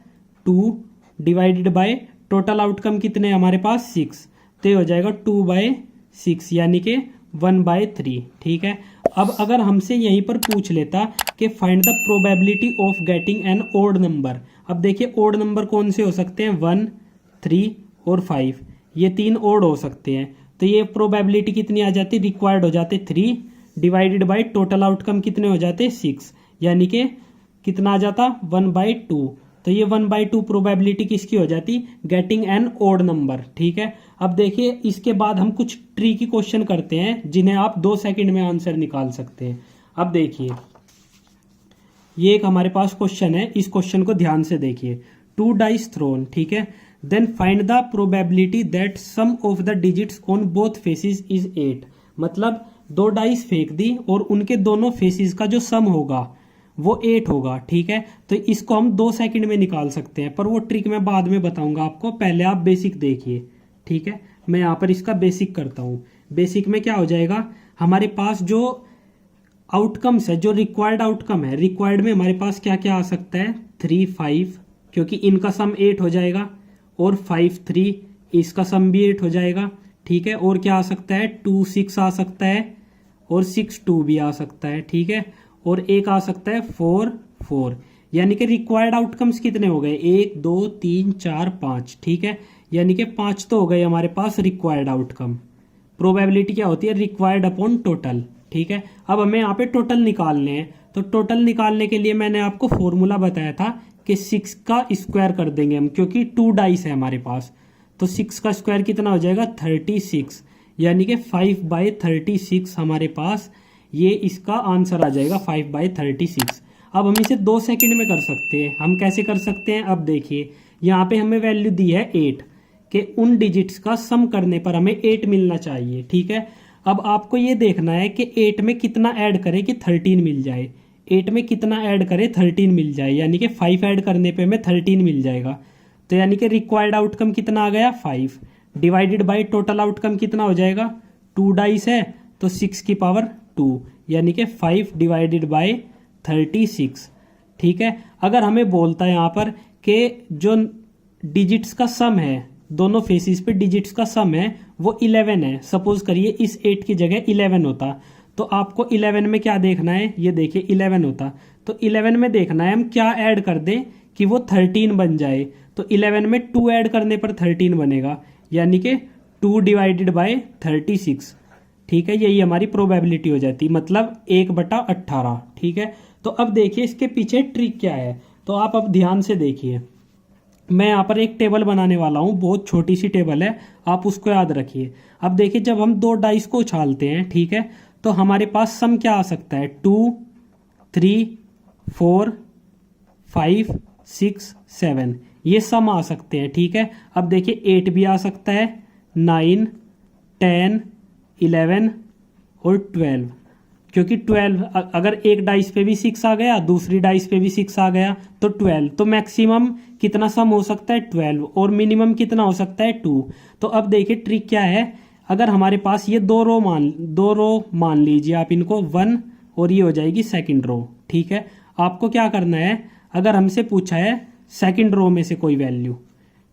2 डिवाइडेड बाय टोटल आउटकम कितने हैं हमारे पास 6, तो ये हो जाएगा 2/6, यानी कि 1/3। ठीक है, अब अगर हमसे यहीं पर पूछ लेता कि find the probability of getting an odd number. अब देखिए ओड नंबर कौन से हो सकते हैं 1 3 और 5, ये 3 ओड हो सकते हैं। तो ये प्रोबेबिलिटी कितनी आ जाती, रिक्वायर्ड हो जाते 3 डिवाइडेड बाई टोटल आउटकम कितने हो जाते 6, यानी कि कितना आ जाता 1/2। तो ये 1/2 प्रोबेबिलिटी किसकी हो जाती, गेटिंग एन ओड नंबर। ठीक है, अब देखिए इसके बाद हम कुछ ट्रिकी क्वेश्चन करते हैं जिन्हें आप 2 सेकंड में आंसर निकाल सकते हैं। अब देखिए ये एक हमारे पास क्वेश्चन है, इस क्वेश्चन को ध्यान से देखिए। 2 डाइस थ्रोन, ठीक है, then find the probability that sum of the digits on both faces is 8। मतलब 2 डाइस फेंक दी और उनके दोनों फेसेस का जो सम होगा वो 8 होगा। ठीक है, तो इसको हम 2 सेकंड में निकाल सकते हैं, पर वो ट्रिक मैं बाद में बताऊंगा आपको, पहले आप बेसिक देखिए। ठीक है, मैं यहाँ पर इसका बेसिक करता हूँ। बेसिक में क्या हो जाएगा, हमारे पास जो आउटकम्स है, जो रिक्वायर्ड आउटकम है, रिक्वायर्ड में हमारे पास क्या क्या आ सकता है 3 5, क्योंकि इनका सम 8 हो जाएगा, और 5 3, इसका सम भी 8 हो जाएगा। ठीक है, और क्या आ सकता है 2 6 आ सकता है, और 6 2 भी आ सकता है। ठीक है, और एक आ सकता है 4 4, यानी कि रिक्वायर्ड आउटकम्स कितने हो गए 1 2 3 4 5। ठीक है, यानी कि 5 तो हो गए हमारे पास रिक्वायर्ड आउटकम। प्रोबेबिलिटी क्या होती है, रिक्वायर्ड अपॉन टोटल। ठीक है, अब हमें यहाँ पे टोटल निकालने हैं, तो टोटल निकालने के लिए मैंने आपको फॉर्मूला बताया था कि 6 का स्क्वायर कर देंगे हम, क्योंकि 2 डाइस है हमारे पास। तो 6 का स्क्वायर कितना हो जाएगा 36, यानी कि 5/36 हमारे पास ये इसका आंसर आ जाएगा 5/36। अब हम इसे 2 सेकंड में कर सकते हैं। हम कैसे कर सकते हैं, अब देखिए यहाँ पे हमें वैल्यू दी है 8 के उन डिजिट्स का सम करने पर हमें 8 मिलना चाहिए। ठीक है, अब आपको ये देखना है कि 8 में कितना ऐड करें कि 13 मिल जाए। 8 में कितना ऐड करें 13 मिल जाए, यानी कि 5 ऐड करने पे हमें 13 मिल जाएगा। तो यानी कि रिक्वायर्ड आउटकम कितना आ गया 5, डिवाइडेड बाई टोटल आउटकम कितना हो जाएगा, 2 डाइस है तो 6 की पावर 2, यानी कि 5 डिवाइडेड बाई 36। ठीक है, अगर हमें बोलता है यहाँ पर कि जो डिजिट्स का सम है, दोनों फेसिस पे डिजिट्स का सम है वो 11 है, सपोज करिए इस 8 की जगह 11 होता, तो आपको 11 में क्या देखना है, ये देखिए 11 होता, तो 11 में देखना है हम क्या ऐड कर दें कि वो 13 बन जाए। तो 11 में 2 ऐड करने पर 13 बनेगा, यानी कि 2 डिवाइडेड बाय 36। ठीक है, यही हमारी प्रोबेबिलिटी हो जाती, मतलब 1/18। ठीक है, तो अब देखिए इसके पीछे ट्रिक क्या है, तो आप अब ध्यान से देखिए। मैं यहाँ पर एक टेबल बनाने वाला हूँ, बहुत छोटी सी टेबल है, आप उसको याद रखिए। अब देखिए जब हम 2 डाइस को उछालते हैं, ठीक है, तो हमारे पास सम क्या आ सकता है 2 3 4 5 6 7, ये सम आ सकते हैं। ठीक है, अब देखिए 8 भी आ सकता है, 9 10 11 और 12, क्योंकि 12 अगर एक डाइस पे भी 6 आ गया, दूसरी डाइस पे भी 6 आ गया तो 12, तो मैक्सिमम कितना सम हो सकता है 12, और मिनिमम कितना हो सकता है 2। तो अब देखिए ट्रिक क्या है, अगर हमारे पास ये 2 रो मान लीजिए आप इनको 1, और ये हो जाएगी सेकंड रो। ठीक है, आपको क्या करना है, अगर हमसे पूछा है सेकंड रो में से कोई वैल्यू,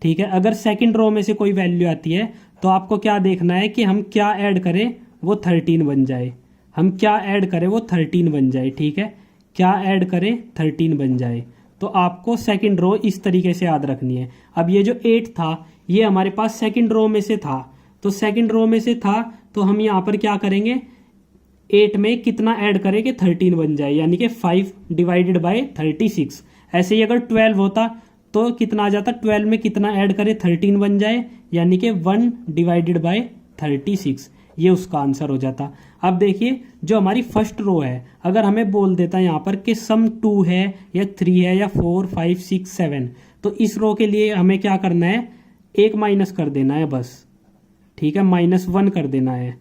ठीक है, अगर सेकंड रो में से कोई वैल्यू आती है तो आपको क्या देखना है कि हम क्या ऐड करें वो 13 बन जाए, हम क्या ऐड करें वो 13 बन जाए। ठीक है, क्या ऐड करें 13 बन जाए, तो आपको सेकंड रो इस तरीके से याद रखनी है। अब ये जो 8 था ये हमारे पास सेकंड रो में से था, तो सेकंड रो में से था तो हम यहाँ पर क्या करेंगे 8 में कितना ऐड करें कि 13 बन जाए, यानी कि 5 डिवाइडेड बाय 36। ऐसे ही अगर 12 होता तो कितना आ जाता, 12 में कितना ऐड करें 13 बन जाए, यानी कि 1 डिवाइडेड बाय 36, ये उसका आंसर हो जाता। अब देखिए जो हमारी फर्स्ट रो है, अगर हमें बोल देता है यहाँ पर कि सम 2 है या 3 है या 4 5 6 7, तो इस रो के लिए हमें क्या करना है, 1 माइनस कर देना है बस। ठीक है, -1 कर देना है,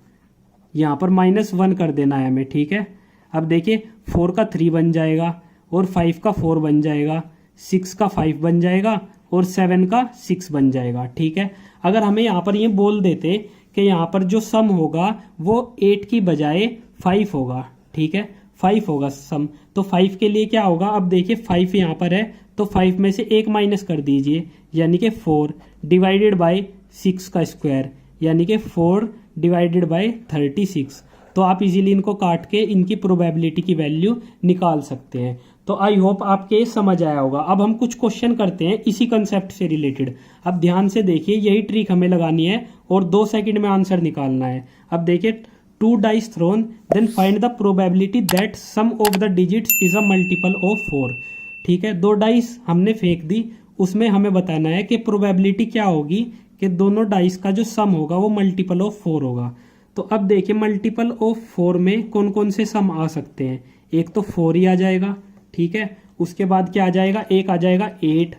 यहाँ पर -1 कर देना है हमें। ठीक है, अब देखिए 4 का 3 बन जाएगा, और 5 का 4 बन जाएगा, 6 का 5 बन जाएगा, और 7 का 6 बन जाएगा। ठीक है, अगर हमें यहाँ पर ये बोल देते कि यहाँ पर जो सम होगा वो 8 की बजाय 5 होगा। ठीक है, 5 होगा सम, तो 5 के लिए क्या होगा, अब देखिए 5 यहाँ पर है तो 5 में से 1 माइनस कर दीजिए, यानी कि 4 डिवाइडेड बाय 6 का स्क्वायर, यानी कि 4 डिवाइडेड बाय 36। तो आप इजीली इनको काट के इनकी प्रोबेबिलिटी की वैल्यू निकाल सकते हैं। तो आई होप आपके ये समझ आया होगा। अब हम कुछ क्वेश्चन करते हैं इसी कंसेप्ट से रिलेटेड। अब ध्यान से देखिए, यही ट्रिक हमें लगानी है और 2 सेकंड में आंसर निकालना है। अब देखिए, 2 dice thrown then find the probability that sum of the digits is a multiple of 4। ठीक है, 2 डाइस हमने फेंक दी, उसमें हमें बताना है कि प्रोबेबिलिटी क्या होगी कि दोनों डाइस का जो सम होगा वो मल्टीपल ऑफ 4 होगा। तो अब देखिए, मल्टीपल ऑफ 4 में कौन कौन से सम आ सकते हैं। एक तो 4 ही आ जाएगा, ठीक है, उसके बाद क्या आ जाएगा, एक आ जाएगा 8,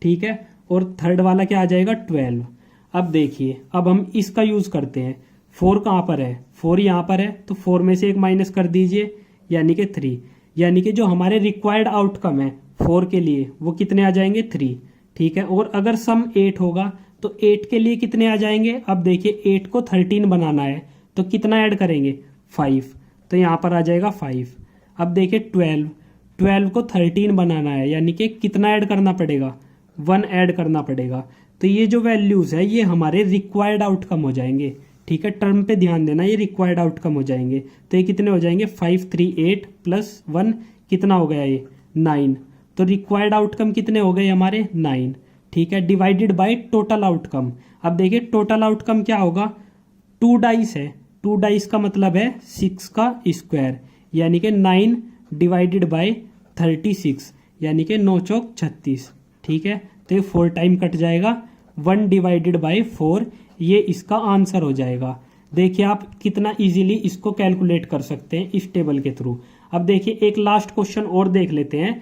ठीक है, और थर्ड वाला क्या आ जाएगा 12। अब देखिए, अब हम इसका यूज करते हैं। 4 कहाँ पर है, 4 यहाँ पर है, तो 4 में से एक माइनस कर दीजिए, यानी कि 3। यानी कि जो हमारे रिक्वायर्ड आउटकम है 4 के लिए वो कितने आ जाएंगे, 3। ठीक है, और अगर सम 8 होगा तो 8 के लिए कितने आ जाएंगे। अब देखिए, 8 को 13 बनाना है तो कितना ऐड करेंगे, 5, तो यहाँ पर आ जाएगा 5। अब देखिए 12 को 13 बनाना है, यानी कि कितना ऐड करना पड़ेगा, 1 ऐड करना पड़ेगा। तो ये जो वैल्यूज है ये हमारे रिक्वायर्ड आउटकम हो जाएंगे। ठीक है, टर्म पे ध्यान देना, ये रिक्वायर्ड आउटकम हो जाएंगे। तो ये कितने हो जाएंगे, 5, 3, 8 प्लस 1 कितना हो गया, ये 9। तो रिक्वायर्ड आउटकम कितने हो गए हमारे, 9। ठीक है, डिवाइडेड बाय टोटल आउटकम। अब देखिए, टोटल आउटकम क्या होगा, 2 डाइस है, 2 डाइस का मतलब है 6 का स्क्वायर, यानी कि 9 डिवाइडेड बाय 36, यानी कि 9 चौक 36। ठीक है, तो ये 4 टाइम कट जाएगा, 1 डिवाइडेड बाय 4, ये इसका आंसर हो जाएगा। देखिए आप कितना इजीली इसको कैलकुलेट कर सकते हैं इस टेबल के थ्रू। अब देखिए, एक लास्ट क्वेश्चन और देख लेते हैं।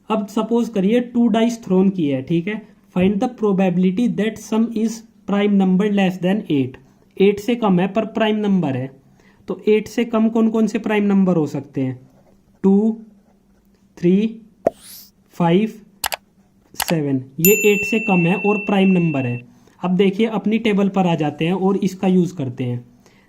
अब सपोज करिए 2 डाइस थ्रोन की है, ठीक है, find the probability that some is prime number less than 8। 8 से कम है पर प्राइम नंबर है, तो 8 से कम कौन कौन से प्राइम नंबर हो सकते हैं, 2, 3, 5, 7। ये 8 से कम है और प्राइम नंबर है। अब देखिए, अपनी टेबल पर आ जाते हैं और इसका यूज करते हैं।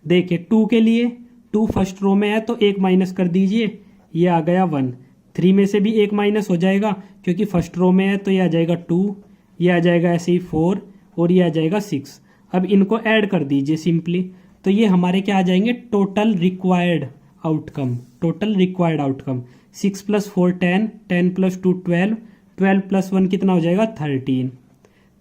देखिए, 2 के लिए, 2 फर्स्ट रो में है तो एक माइनस कर दीजिए, ये आ गया 1। 3 में से भी एक माइनस हो जाएगा क्योंकि फर्स्ट रो में है, तो ये आ जाएगा 2, ये आ जाएगा ऐसे ही 4 और ये आ जाएगा 6। अब इनको ऐड कर दीजिए सिंपली, तो ये हमारे क्या आ जाएंगे, total required outcome. Total required outcome 6 + 4 10, 10 + 2 12, 12 + 1 कितना हो जाएगा, 13।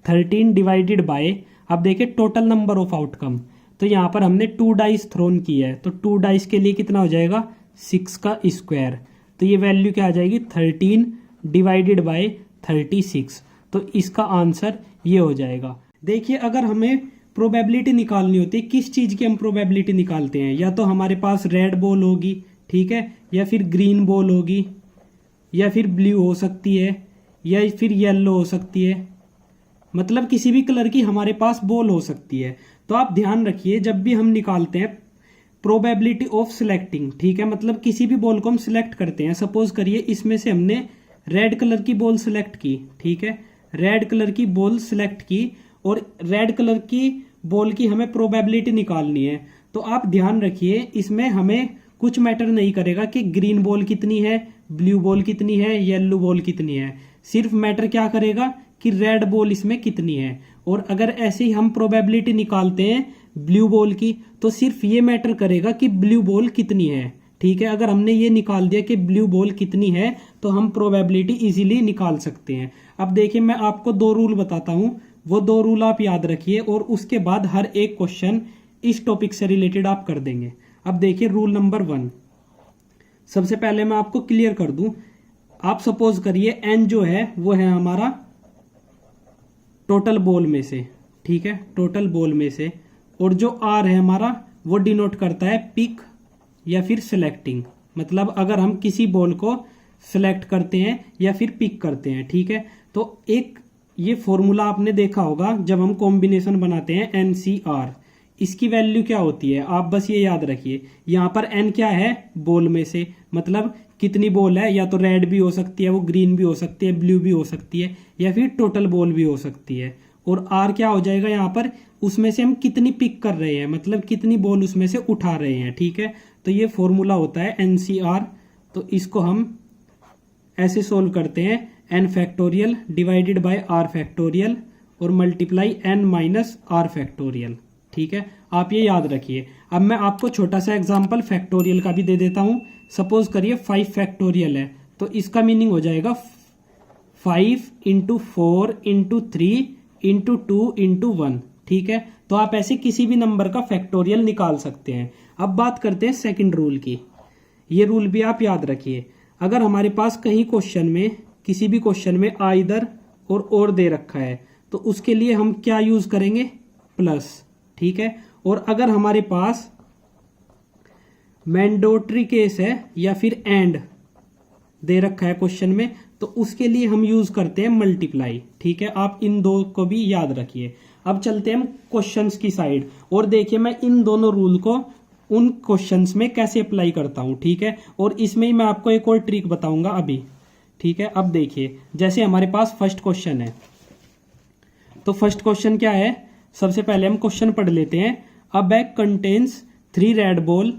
13 डिवाइडेड बाय, अब देखिए टोटल नंबर ऑफ आउटकम, तो यहाँ पर हमने 2 डाइस थ्रोन की है, तो 2 डाइस के लिए कितना हो जाएगा, 6 का स्क्वायर। तो ये वैल्यू क्या आ जाएगी, 13 डिवाइडेड बाय 36। तो इसका आंसर ये हो जाएगा। देखिए, अगर हमें प्रोबेबिलिटी निकालनी होती है, किस चीज की हम प्रोबेबिलिटी निकालते हैं, या तो हमारे पास रेड बॉल होगी, ठीक है, या फिर ग्रीन बॉल होगी, या फिर ब्लू हो सकती है, या फिर येलो हो सकती है, मतलब किसी भी कलर की हमारे पास बॉल हो सकती है। तो आप ध्यान रखिए, जब भी हम निकालते हैं प्रोबेबिलिटी ऑफ सिलेक्टिंग, ठीक है, मतलब किसी भी बॉल को हम सिलेक्ट करते हैं। सपोज करिए इसमें से हमने रेड कलर की बॉल सिलेक्ट की, ठीक है, रेड कलर की बॉल सिलेक्ट की, और रेड कलर की बॉल की हमें प्रोबेबिलिटी निकालनी है। तो आप ध्यान रखिए, इसमें हमें कुछ मैटर नहीं करेगा कि ग्रीन बॉल कितनी है, ब्लू बॉल कितनी है, येलो बॉल कितनी है, सिर्फ मैटर क्या करेगा कि रेड बॉल इसमें कितनी है। और अगर ऐसे ही हम प्रोबेबिलिटी निकालते हैं ब्लू बॉल की, तो सिर्फ ये मैटर करेगा कि ब्लू बॉल कितनी है। ठीक है, अगर हमने ये निकाल दिया कि ब्लू बॉल कितनी है, तो हम प्रोबेबिलिटी इजीली निकाल सकते हैं। अब देखिए, मैं आपको 2 रूल बताता हूं, वो 2 रूल आप याद रखिए, और उसके बाद हर एक क्वेश्चन इस टॉपिक से रिलेटेड आप कर देंगे। अब देखिए, रूल नंबर 1, सबसे पहले मैं आपको क्लियर कर दूं। आप सपोज करिए n जो है वो है हमारा टोटल बॉल में से, ठीक है, टोटल बॉल में से, और जो r है हमारा वो डिनोट करता है पिक या फिर सिलेक्टिंग, मतलब अगर हम किसी बॉल को सिलेक्ट करते हैं या फिर पिक करते हैं, ठीक है। तो एक ये फॉर्मूला आपने देखा होगा जब हम कॉम्बिनेशन बनाते हैं NCR, इसकी वैल्यू क्या होती है, आप बस ये याद रखिए। यहाँ पर n क्या है, बॉल में से, मतलब कितनी बॉल है, या तो रेड भी हो सकती है, वो ग्रीन भी हो सकती है, ब्लू भी हो सकती है, या फिर टोटल बॉल भी हो सकती है। और r क्या हो जाएगा यहाँ पर, उसमें से हम कितनी पिक कर रहे हैं, मतलब कितनी बॉल उसमें से उठा रहे हैं, ठीक है। तो ये फॉर्मूला होता है NCR। तो इसको हम ऐसे सोल्व करते हैं, n factorial divided by r factorial और मल्टीप्लाई n - r फैक्टोरियल, ठीक है, आप ये याद रखिए। अब मैं आपको छोटा सा एग्जांपल फैक्टोरियल का भी दे देता हूं। सपोज करिए 5 फैक्टोरियल है, तो इसका मीनिंग हो जाएगा 5 इंटू 4 इंटू 3 इंटू 2 इंटू 1। ठीक है, तो आप ऐसे किसी भी नंबर का फैक्टोरियल निकाल सकते हैं। अब बात करते हैं सेकंड रूल की। ये रूल भी आप याद रखिए। अगर हमारे पास कहीं क्वेश्चन में, किसी भी क्वेश्चन में आइदर और दे रखा है, तो उसके लिए हम क्या यूज करेंगे? प्लस। ठीक है, और अगर हमारे पास मैंडेटरी केस है या फिर एंड दे रखा है क्वेश्चन में, तो उसके लिए हम यूज करते हैं मल्टीप्लाई। ठीक है, आप इन दो को भी याद रखिए। अब चलते हैं हम क्वेश्चंस की साइड और देखिए मैं इन दोनों रूल को उन क्वेश्चंस में कैसे अप्लाई करता हूं। ठीक है, और इसमें ही मैं आपको एक और ट्रिक बताऊंगा अभी। ठीक है, अब देखिए जैसे हमारे पास फर्स्ट क्वेश्चन है, तो फर्स्ट क्वेश्चन क्या है? सबसे पहले हम क्वेश्चन पढ़ लेते हैं। अ bag contains 3 red ball,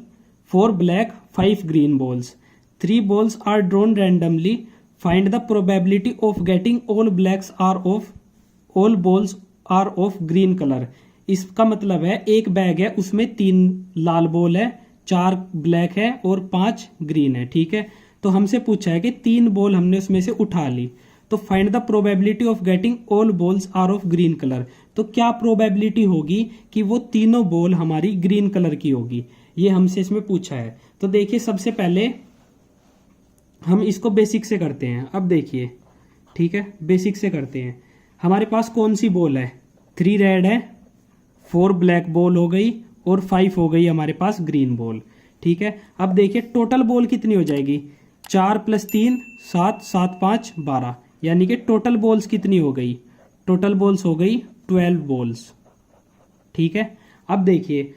4 black, 5 green balls. 3 balls are drawn randomly. Find the probability of getting all balls are of green color. इसका मतलब है एक बैग है, उसमें 3 लाल बॉल है, 4 ब्लैक है और 5 ग्रीन है। ठीक है, तो हमसे पूछा है कि 3 बॉल हमने उसमें से उठा ली, तो find the probability of getting all balls are of green colour. तो क्या प्रोबेबिलिटी होगी कि वो तीनों बॉल हमारी ग्रीन कलर की होगी, ये हमसे इसमें पूछा है। तो देखिए सबसे पहले हम इसको बेसिक से करते हैं। अब देखिए, ठीक है, बेसिक से करते हैं। हमारे पास कौन सी बॉल है? 3 रेड है, 4 ब्लैक बॉल हो गई और 5 हो गई हमारे पास ग्रीन बॉल। ठीक है, अब देखिए टोटल बॉल कितनी हो जाएगी? 4 + 3 7, 7 5 12, यानी कि टोटल बॉल्स कितनी हो गई? टोटल बॉल्स हो गई 12 बॉल्स। ठीक है, अब देखिए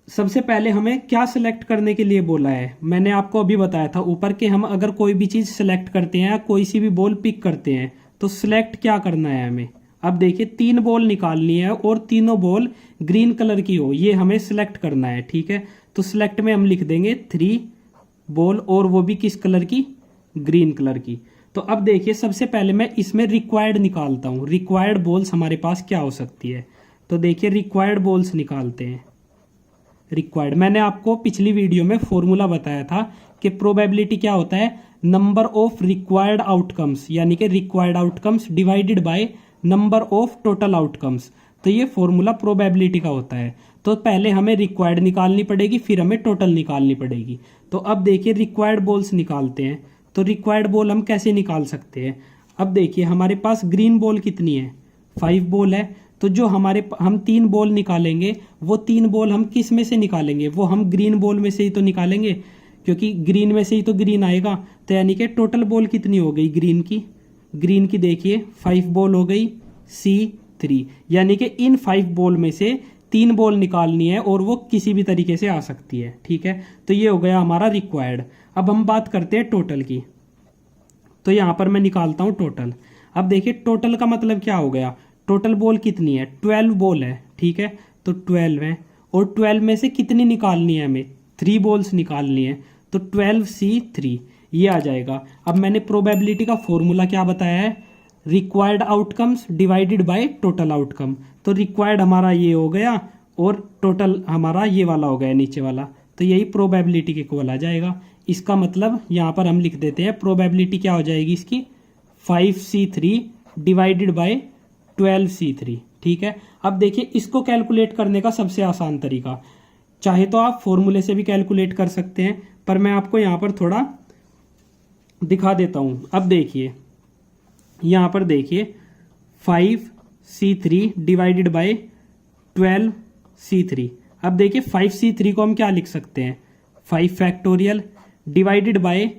सबसे पहले हमें क्या सिलेक्ट करने के लिए बोला है? मैंने आपको अभी बताया था ऊपर कि हम अगर कोई भी चीज सिलेक्ट करते हैं या कोई सी भी बॉल पिक करते हैं, तो सिलेक्ट क्या करना है हमें? अब देखिए 3 बॉल निकालनी है और तीनों बॉल ग्रीन कलर की हो, ये हमें सिलेक्ट करना है। ठीक है, तो सिलेक्ट में हम लिख देंगे 3 बॉल और वो भी किस कलर की? ग्रीन कलर की। तो अब देखिए सबसे पहले मैं इसमें रिक्वायर्ड निकालता हूं। रिक्वायर्ड बॉल्स हमारे पास क्या हो सकती है? तो देखिए रिक्वायर्ड बॉल्स निकालते हैं। रिक्वायर्ड, मैंने आपको पिछली वीडियो में फॉर्मूला बताया था कि प्रोबेबिलिटी क्या होता है? नंबर ऑफ रिक्वायर्ड आउटकम्स, यानी कि required outcomes divided by number of total outcomes. तो ये फॉर्मूला प्रोबेबिलिटी का होता है। तो पहले हमें रिक्वायर्ड निकालनी पड़ेगी, फिर हमें टोटल निकालनी पड़ेगी। तो अब देखिए रिक्वायर्ड बॉल्स निकालते हैं। तो रिक्वायर्ड बॉल हम कैसे निकाल सकते हैं? अब देखिए हमारे पास ग्रीन बॉल कितनी है? 5 बॉल है। तो जो हम 3 बॉल निकालेंगे, वो 3 बॉल हम किस में से निकालेंगे? वो हम ग्रीन बॉल में से ही तो निकालेंगे, क्योंकि ग्रीन में से ही तो ग्रीन आएगा। तो यानी कि टोटल बॉल कितनी हो गई ग्रीन की? ग्रीन की देखिए 5 बॉल हो गई C3, यानी कि इन 5 बॉल में से 3 बॉल निकालनी है और वो किसी भी तरीके से आ सकती है। ठीक है, तो ये हो गया हमारा रिक्वायर्ड। अब हम बात करते हैं टोटल की। तो यहां पर मैं निकालता हूं टोटल। अब देखिए टोटल का मतलब क्या हो गया? टोटल बॉल कितनी है? 12 बॉल है। ठीक है, तो 12 है और 12 में से कितनी निकालनी है हमें? 3 बॉल्स निकालनी है, तो 12C3 ये आ जाएगा। अब मैंने प्रोबेबिलिटी का फॉर्मूला क्या बताया है? Required outcomes divided by total outcome. तो रिक्वायर्ड हमारा ये हो गया और टोटल हमारा ये वाला हो गया नीचे वाला, तो यही प्रोबेबिलिटी के इक्वल आ जाएगा। इसका मतलब यहाँ पर हम लिख देते हैं प्रोबेबिलिटी क्या हो जाएगी इसकी? 5C3 divided by 12C3। ठीक है, अब देखिए इसको कैलकुलेट करने का सबसे आसान तरीका, चाहे तो आप फॉर्मूले से भी कैलकुलेट कर सकते हैं, पर मैं आपको यहां पर थोड़ा दिखा देता हूं। अब देखिए यहां पर देखिए 5C3 डिवाइडेड बाय 12C3। अब देखिए 5C3 को हम क्या लिख सकते हैं? 5 फैक्टोरियल डिवाइडेड बाय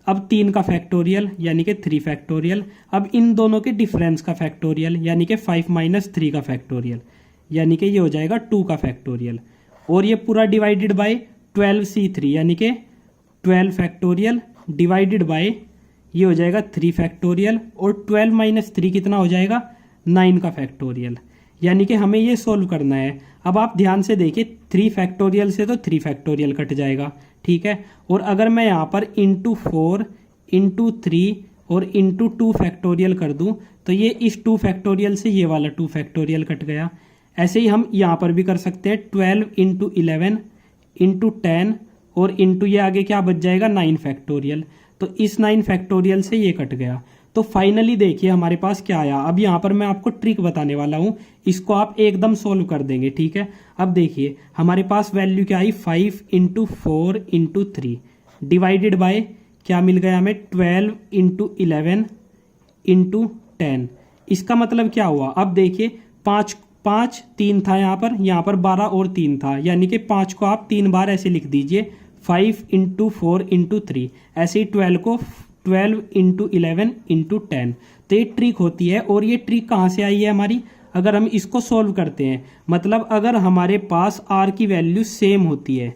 अब 3 का फैक्टोरियल यानी कि 3 फैक्टोरियल। अब इन दोनों के डिफरेंस का फैक्टोरियल यानी कि 5 - 3 का फैक्टोरियल, यानी कि ये हो जाएगा 2 का फैक्टोरियल। और ये पूरा डिवाइडेड बाय 12C3 यानी कि 12 फैक्टोरियल डिवाइडेड बाय ये हो जाएगा 3 फैक्टोरियल और 12 - 3 कितना हो जाएगा? 9 का फैक्टोरियल। यानी कि हमें ये सोल्व करना है। अब आप ध्यान से देखिए 3 फैक्टोरियल से तो 3 फैक्टोरियल कट जाएगा। ठीक है, और अगर मैं यहाँ पर इंटू 4 इंटू 3 और इंटू 2 फैक्टोरियल कर दूं, तो ये इस 2 फैक्टोरियल से ये वाला 2 फैक्टोरियल कट गया। ऐसे ही हम यहाँ पर भी कर सकते हैं 12 इंटू 11 इंटू 10 और इंटू ये आगे क्या बच जाएगा 9 फैक्टोरियल। तो इस 9 फैक्टोरियल से ये कट गया। तो फाइनली देखिए हमारे पास क्या आया। अब यहाँ पर मैं आपको ट्रिक बताने वाला हूँ, इसको आप एकदम सोल्व कर देंगे, ठीक है। अब देखिए हमारे पास वैल्यू क्या आई 5 इंटू 4 इंटू 3 डिवाइडेड बाय क्या मिल गया हमें 12 इंटू 11 इंटू 10। इसका मतलब क्या हुआ, अब देखिए 5 5 3 था यहाँ पर 12 और 3 था, यानी कि 5 को आप 3 बार ऐसे लिख दीजिए 5 इंटू 4 इंटू 3, ऐसे ही 12 को 12 इंटू 11 इंटू 10। तो ये ट्रिक होती है। और ये ट्रिक कहाँ से आई है हमारी, अगर हम इसको सॉल्व करते हैं, मतलब अगर हमारे पास आर की वैल्यू सेम होती है,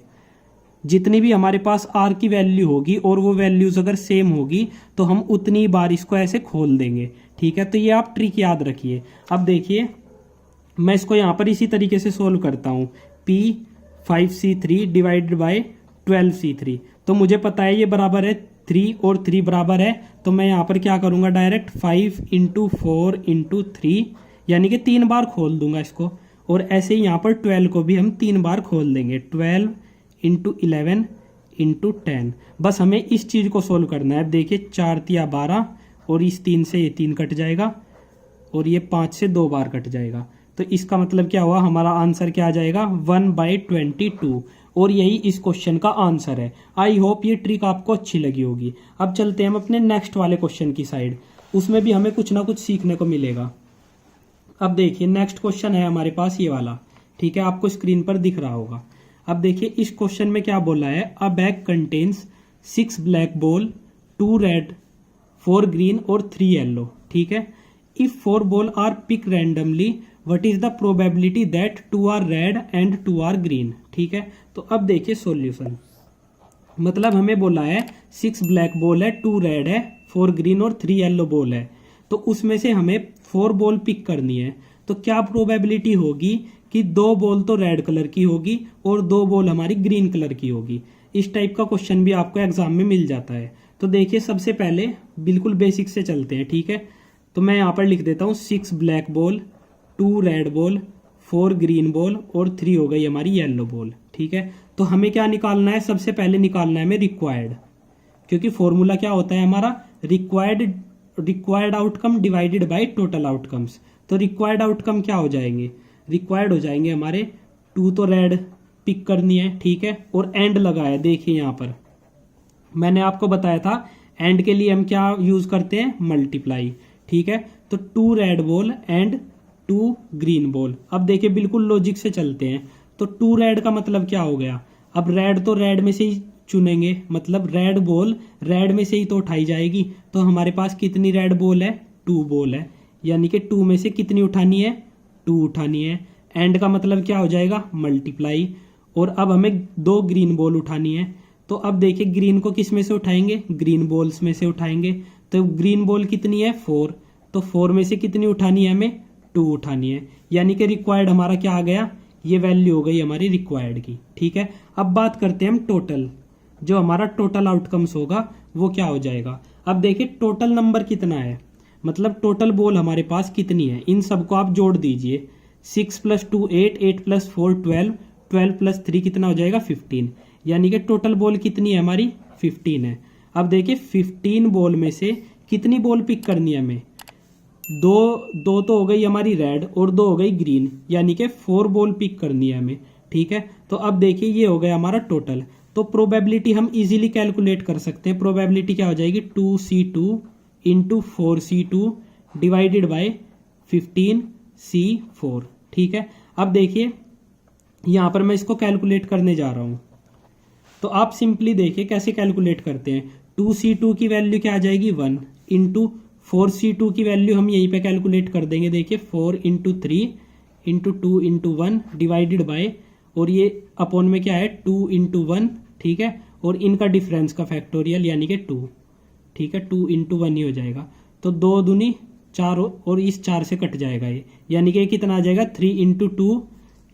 जितनी भी हमारे पास आर की वैल्यू होगी और वो वैल्यूज अगर सेम होगी तो हम उतनी बार इसको ऐसे खोल देंगे, ठीक है। तो ये आप ट्रिक याद रखिए। अब देखिए मैं इसको यहाँ पर इसी तरीके से सोल्व करता हूँ, P5C3 डिवाइडेड बाय 12C3। तो मुझे पता है ये बराबर है 3 और 3 बराबर है, तो मैं यहाँ पर क्या करूँगा डायरेक्ट 5 इंटू 4 इंटू 3, यानी कि 3 बार खोल दूंगा इसको। और ऐसे ही यहाँ पर 12 को भी हम 3 बार खोल देंगे, 12 इंटू 11 इंटू 10। बस हमें इस चीज़ को सोल्व करना है। अब देखिए 4 3 12 और इस 3 से ये 3 कट जाएगा और ये 5 से 2 बार कट जाएगा। तो इसका मतलब क्या हुआ, हमारा आंसर क्या आ जाएगा 1/22। और यही इस क्वेश्चन का आंसर है। आई होप ये ट्रिक आपको अच्छी लगी होगी। अब चलते हैं हम अपने नेक्स्ट वाले क्वेश्चन की साइड, उसमें भी हमें कुछ ना कुछ सीखने को मिलेगा। अब देखिए नेक्स्ट क्वेश्चन है हमारे पास ये वाला, ठीक है, आपको स्क्रीन पर दिख रहा होगा। अब देखिए इस क्वेश्चन में क्या बोला है, a bag contains 6 black ball, 2 red, 4 green और 3 येलो, ठीक है। If 4 ball are pick randomly what is the probability that 2 are red and 2 are green, ठीक है। तो अब देखिए सॉल्यूशन, मतलब हमें बोला है 6 ब्लैक बॉल है, 2 रेड है, 4 ग्रीन और 3 येलो बॉल है। तो उसमें से हमें 4 बॉल पिक करनी है। तो क्या प्रोबेबिलिटी होगी कि 2 बॉल तो रेड कलर की होगी और 2 बॉल हमारी ग्रीन कलर की होगी। इस टाइप का क्वेश्चन भी आपको एग्जाम में मिल जाता है। तो देखिए सबसे पहले बिल्कुल बेसिक से चलते हैं, ठीक है। तो मैं यहाँ पर लिख देता हूँ 6 black ball, 2 red ball, 4 green ball और 3 हो गई हमारी येलो बॉल, ठीक है। तो हमें क्या निकालना है, सबसे पहले निकालना है हमें रिक्वायर्ड, क्योंकि फॉर्मूला क्या होता है हमारा required outcome divided by total outcomes. तो रिक्वायर्ड आउटकम क्या हो जाएंगे, रिक्वायर्ड हो जाएंगे हमारे 2 तो रेड पिक करनी है, ठीक है, और एंड लगाया। देखिए यहाँ पर मैंने आपको बताया था एंड के लिए हम क्या यूज करते हैं, मल्टीप्लाई, ठीक है। तो 2 red ball and 2 green ball. अब देखिए बिल्कुल लॉजिक से चलते हैं। तो 2 रेड का मतलब क्या हो गया, अब रेड तो रेड में से ही चुनेंगे, मतलब रेड बॉल रेड में से ही तो उठाई जाएगी। तो हमारे पास कितनी रेड बॉल है, 2 बॉल है, यानी कि 2 में से कितनी उठानी है, 2 उठानी है। एंड का मतलब क्या हो जाएगा, मल्टीप्लाई। और अब हमें 2 ग्रीन बॉल उठानी है। तो अब देखिए ग्रीन को किस में से उठाएंगे, ग्रीन बॉल्स में से उठाएंगे। तो ग्रीन बॉल कितनी है, 4, तो 4 में से कितनी उठानी है हमें, 2 उठानी है। यानी कि रिक्वायर्ड हमारा क्या आ गया, ये वैल्यू हो गई हमारी रिक्वायर्ड की, ठीक है। अब बात करते हैं हम टोटल, जो हमारा टोटल आउटकम्स होगा वो क्या हो जाएगा। अब देखिए टोटल नंबर कितना है, मतलब टोटल बॉल हमारे पास कितनी है, इन सबको आप जोड़ दीजिए। 6 + 2 8, 8 + 4 12, 12 + 3 कितना हो जाएगा 15, यानी कि टोटल बॉल कितनी है हमारी 15 है। अब देखिए 15 बॉल में से कितनी बॉल पिक करनी है हमें, दो तो हो गई हमारी रेड और 2 हो गई ग्रीन, यानी कि 4 बॉल पिक करनी है हमें, ठीक है। तो अब देखिए ये हो गया हमारा टोटल। तो प्रोबेबिलिटी हम इजीली कैलकुलेट कर सकते हैं। प्रोबेबिलिटी क्या हो जाएगी, 2C2 into 4C2 divided by 15C4, ठीक है। अब देखिए यहाँ पर मैं इसको कैलकुलेट करने जा रहा हूँ। तो आप सिंपली देखिए कैसे कैलकुलेट करते हैं। 2C2 की वैल्यू क्या आ जाएगी 1 इंटू 4C2 की वैल्यू हम यहीं पे कैलकुलेट कर देंगे। देखिए 4 into 3 into 2 into 1 divided by, और ये अपॉन में क्या है 2 इंटू 1, ठीक है, और इनका डिफरेंस का फैक्टोरियल यानी कि 2, ठीक है, 2 इंटू 1 ही हो जाएगा। तो 2 दूनी 4 और इस 4 से कट जाएगा ये, यानी कि कितना आ जाएगा 3 इंटू 2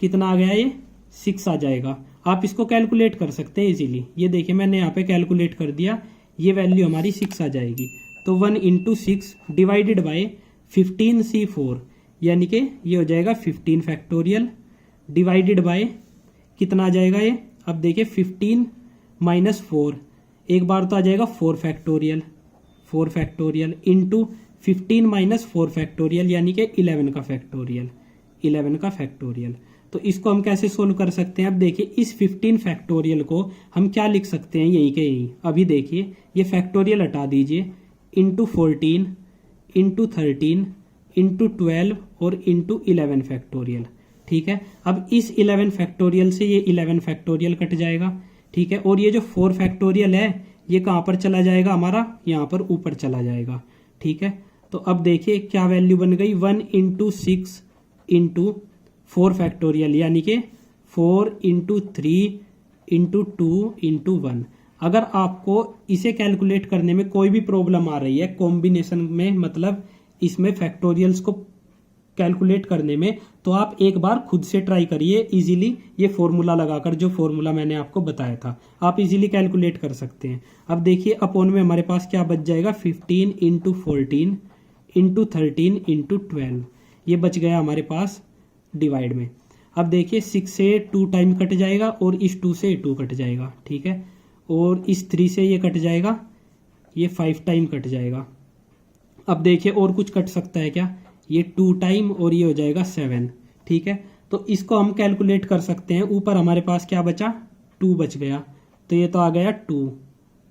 कितना आ गया ये 6 आ जाएगा। आप इसको कैलकुलेट कर सकते हैं इजीली। ये देखिए मैंने यहाँ पे कैलकुलेट कर दिया, ये वैल्यू हमारी 6 आ जाएगी। तो 1 इंटू 6 डिवाइडेड बाय 15C4, यानी कि ये हो जाएगा 15 फैक्टोरियल डिवाइडेड बाय कितना आ जाएगा ये, अब देखिए 15 माइनस 4, एक बार तो आ जाएगा 4 फैक्टोरियल इंटू 15 माइनस 4 फैक्टोरियल यानी कि 11 का फैक्टोरियल। तो इसको हम कैसे सोल्व कर सकते हैं? अब देखिए इस 15 फैक्टोरियल को हम क्या लिख सकते हैं, यही के यही। अभी देखिए ये फैक्टोरियल हटा दीजिए, इंटू 14 इंटू 13 इंटू 12 और इंटू 11 फैक्टोरियल। ठीक है, अब इस 11 फैक्टोरियल से ये 11 फैक्टोरियल कट जाएगा। ठीक है, और ये जो 4 फैक्टोरियल है ये कहाँ पर चला जाएगा हमारा, यहाँ पर ऊपर चला जाएगा। ठीक है, तो अब देखिए क्या वैल्यू बन गई, 1 इंटू 6 इंटू 4 फैक्टोरियल यानी कि 4 इंटू 3 इंटू 2 इंटू 1। अगर आपको इसे कैलकुलेट करने में कोई भी प्रॉब्लम आ रही है कॉम्बिनेशन में, मतलब इसमें फैक्टोरियल्स को कैलकुलेट करने में, तो आप एक बार खुद से ट्राई करिए इजीली, ये फॉर्मूला लगाकर, जो फॉर्मूला मैंने आपको बताया था आप इजीली कैलकुलेट कर सकते हैं। अब देखिए अपॉन में हमारे पास क्या बच जाएगा, 15 इंटू 14 इंटू 13 इंटू 12, ये बच गया हमारे पास डिवाइड में। अब देखिए 6 से 2 टाइम कट जाएगा और इस 2 से 2 कट जाएगा। ठीक है, और इस 3 से ये कट जाएगा, ये 5 टाइम कट जाएगा। अब देखिए और कुछ कट सकता है क्या, ये 2 टाइम और ये हो जाएगा 7। ठीक है, तो इसको हम कैलकुलेट कर सकते हैं। ऊपर हमारे पास क्या बचा, 2 बच गया, तो ये तो आ गया 2।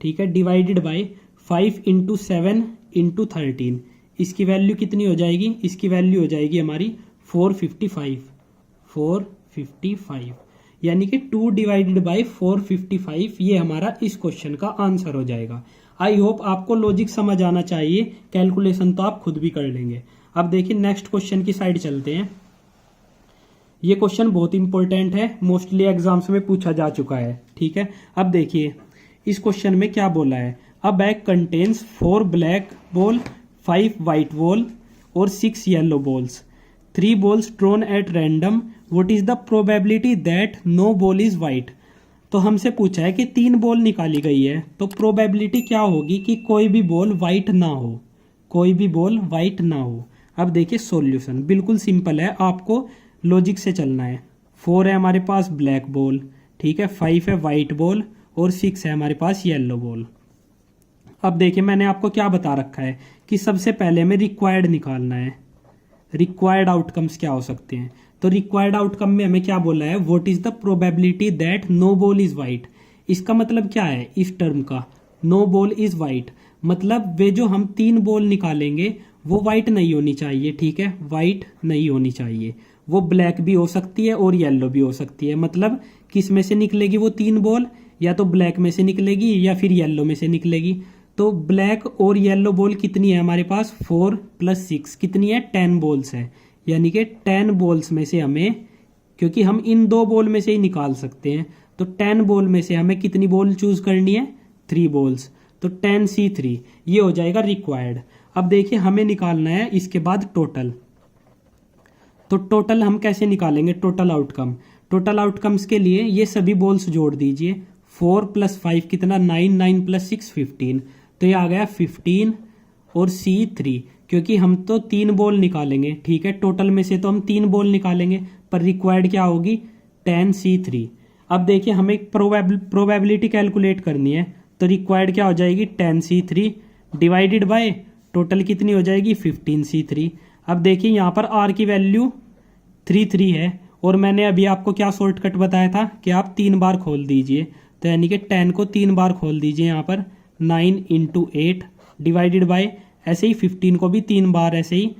ठीक है, डिवाइडेड बाय 5 इंटू 7 इंटू 13, इसकी वैल्यू कितनी हो जाएगी, इसकी वैल्यू हो जाएगी हमारी 455 यानी कि 2 डिवाइडेड बाय 455, ये हमारा इस क्वेश्चन का आंसर हो जाएगा। आई होप आपको लॉजिक समझ आना चाहिए, कैलकुलेशन तो आप खुद भी कर लेंगे। अब देखिए नेक्स्ट क्वेश्चन की साइड चलते हैं। ये क्वेश्चन बहुत इंपॉर्टेंट है, मोस्टली एग्जाम्स में पूछा जा चुका है। ठीक है, अब देखिए इस क्वेश्चन में क्या बोला है, a bag contains 4 black ball, 5 white ball और 6 yellow balls, 3 balls drawn at random, what is the probability that no ball is white? तो हमसे पूछा है कि 3 बॉल निकाली गई है, तो प्रोबेबिलिटी क्या होगी कि कोई भी बॉल व्हाइट ना हो, कोई भी बॉल व्हाइट ना हो। अब देखिए सॉल्यूशन बिल्कुल सिंपल है, आपको लॉजिक से चलना है। 4 है हमारे पास ब्लैक बॉल, ठीक है, 5 है व्हाइट बॉल और 6 है हमारे पास येलो बॉल। अब देखिए मैंने आपको क्या बता रखा है कि सबसे पहले हमें रिक्वायर्ड निकालना है, रिक्वायर्ड आउटकम्स क्या हो सकते हैं। तो रिक्वायर्ड आउटकम में हमें क्या बोला है, what is the probability that no ball is white. इसका मतलब क्या है इस टर्म का, नो बॉल इज व्हाइट, मतलब वे जो हम 3 बॉल निकालेंगे वो व्हाइट नहीं होनी चाहिए। ठीक है, व्हाइट नहीं होनी चाहिए, वो ब्लैक भी हो सकती है और येलो भी हो सकती है। मतलब किस में से निकलेगी वो 3 बॉल, या तो ब्लैक में से निकलेगी या फिर येलो में से निकलेगी। तो ब्लैक और येलो बॉल कितनी है हमारे पास, 4 + 6 कितनी है, 10 बॉल्स है। यानी कि 10 बॉल्स में से हमें, क्योंकि हम इन 2 बॉल में से ही निकाल सकते हैं, तो 10 बॉल में से हमें कितनी बॉल चूज करनी है, 3 बॉल्स। तो 10C3 ये हो जाएगा रिक्वायर्ड। अब देखिए हमें निकालना है इसके बाद टोटल। तो टोटल हम कैसे निकालेंगे, टोटल आउटकम। टोटल आउटकम्स के लिए ये सभी बॉल्स जोड़ दीजिए, 4 + 5 कितना, 9, 9 + 6 15, तो ये आ गया 15 और C3, क्योंकि हम तो 3 बॉल निकालेंगे। ठीक है, टोटल में से तो हम 3 बॉल निकालेंगे, पर रिक्वायर्ड क्या होगी, 10C3। अब देखिए हमें प्रोबेबिलिटी कैलकुलेट करनी है, तो रिक्वायर्ड क्या हो जाएगी, 10C3 डिवाइडेड बाय टोटल कितनी हो जाएगी, 15C3। अब देखिए यहाँ पर R की वैल्यू 3 है, और मैंने अभी आपको क्या शॉर्टकट बताया था कि आप 3 बार खोल दीजिए, तो यानी कि 10 को 3 बार खोल दीजिए यहाँ पर, 9 × 8 डिवाइडेड बाय, ऐसे ही 15 को भी 3 बार ऐसे ही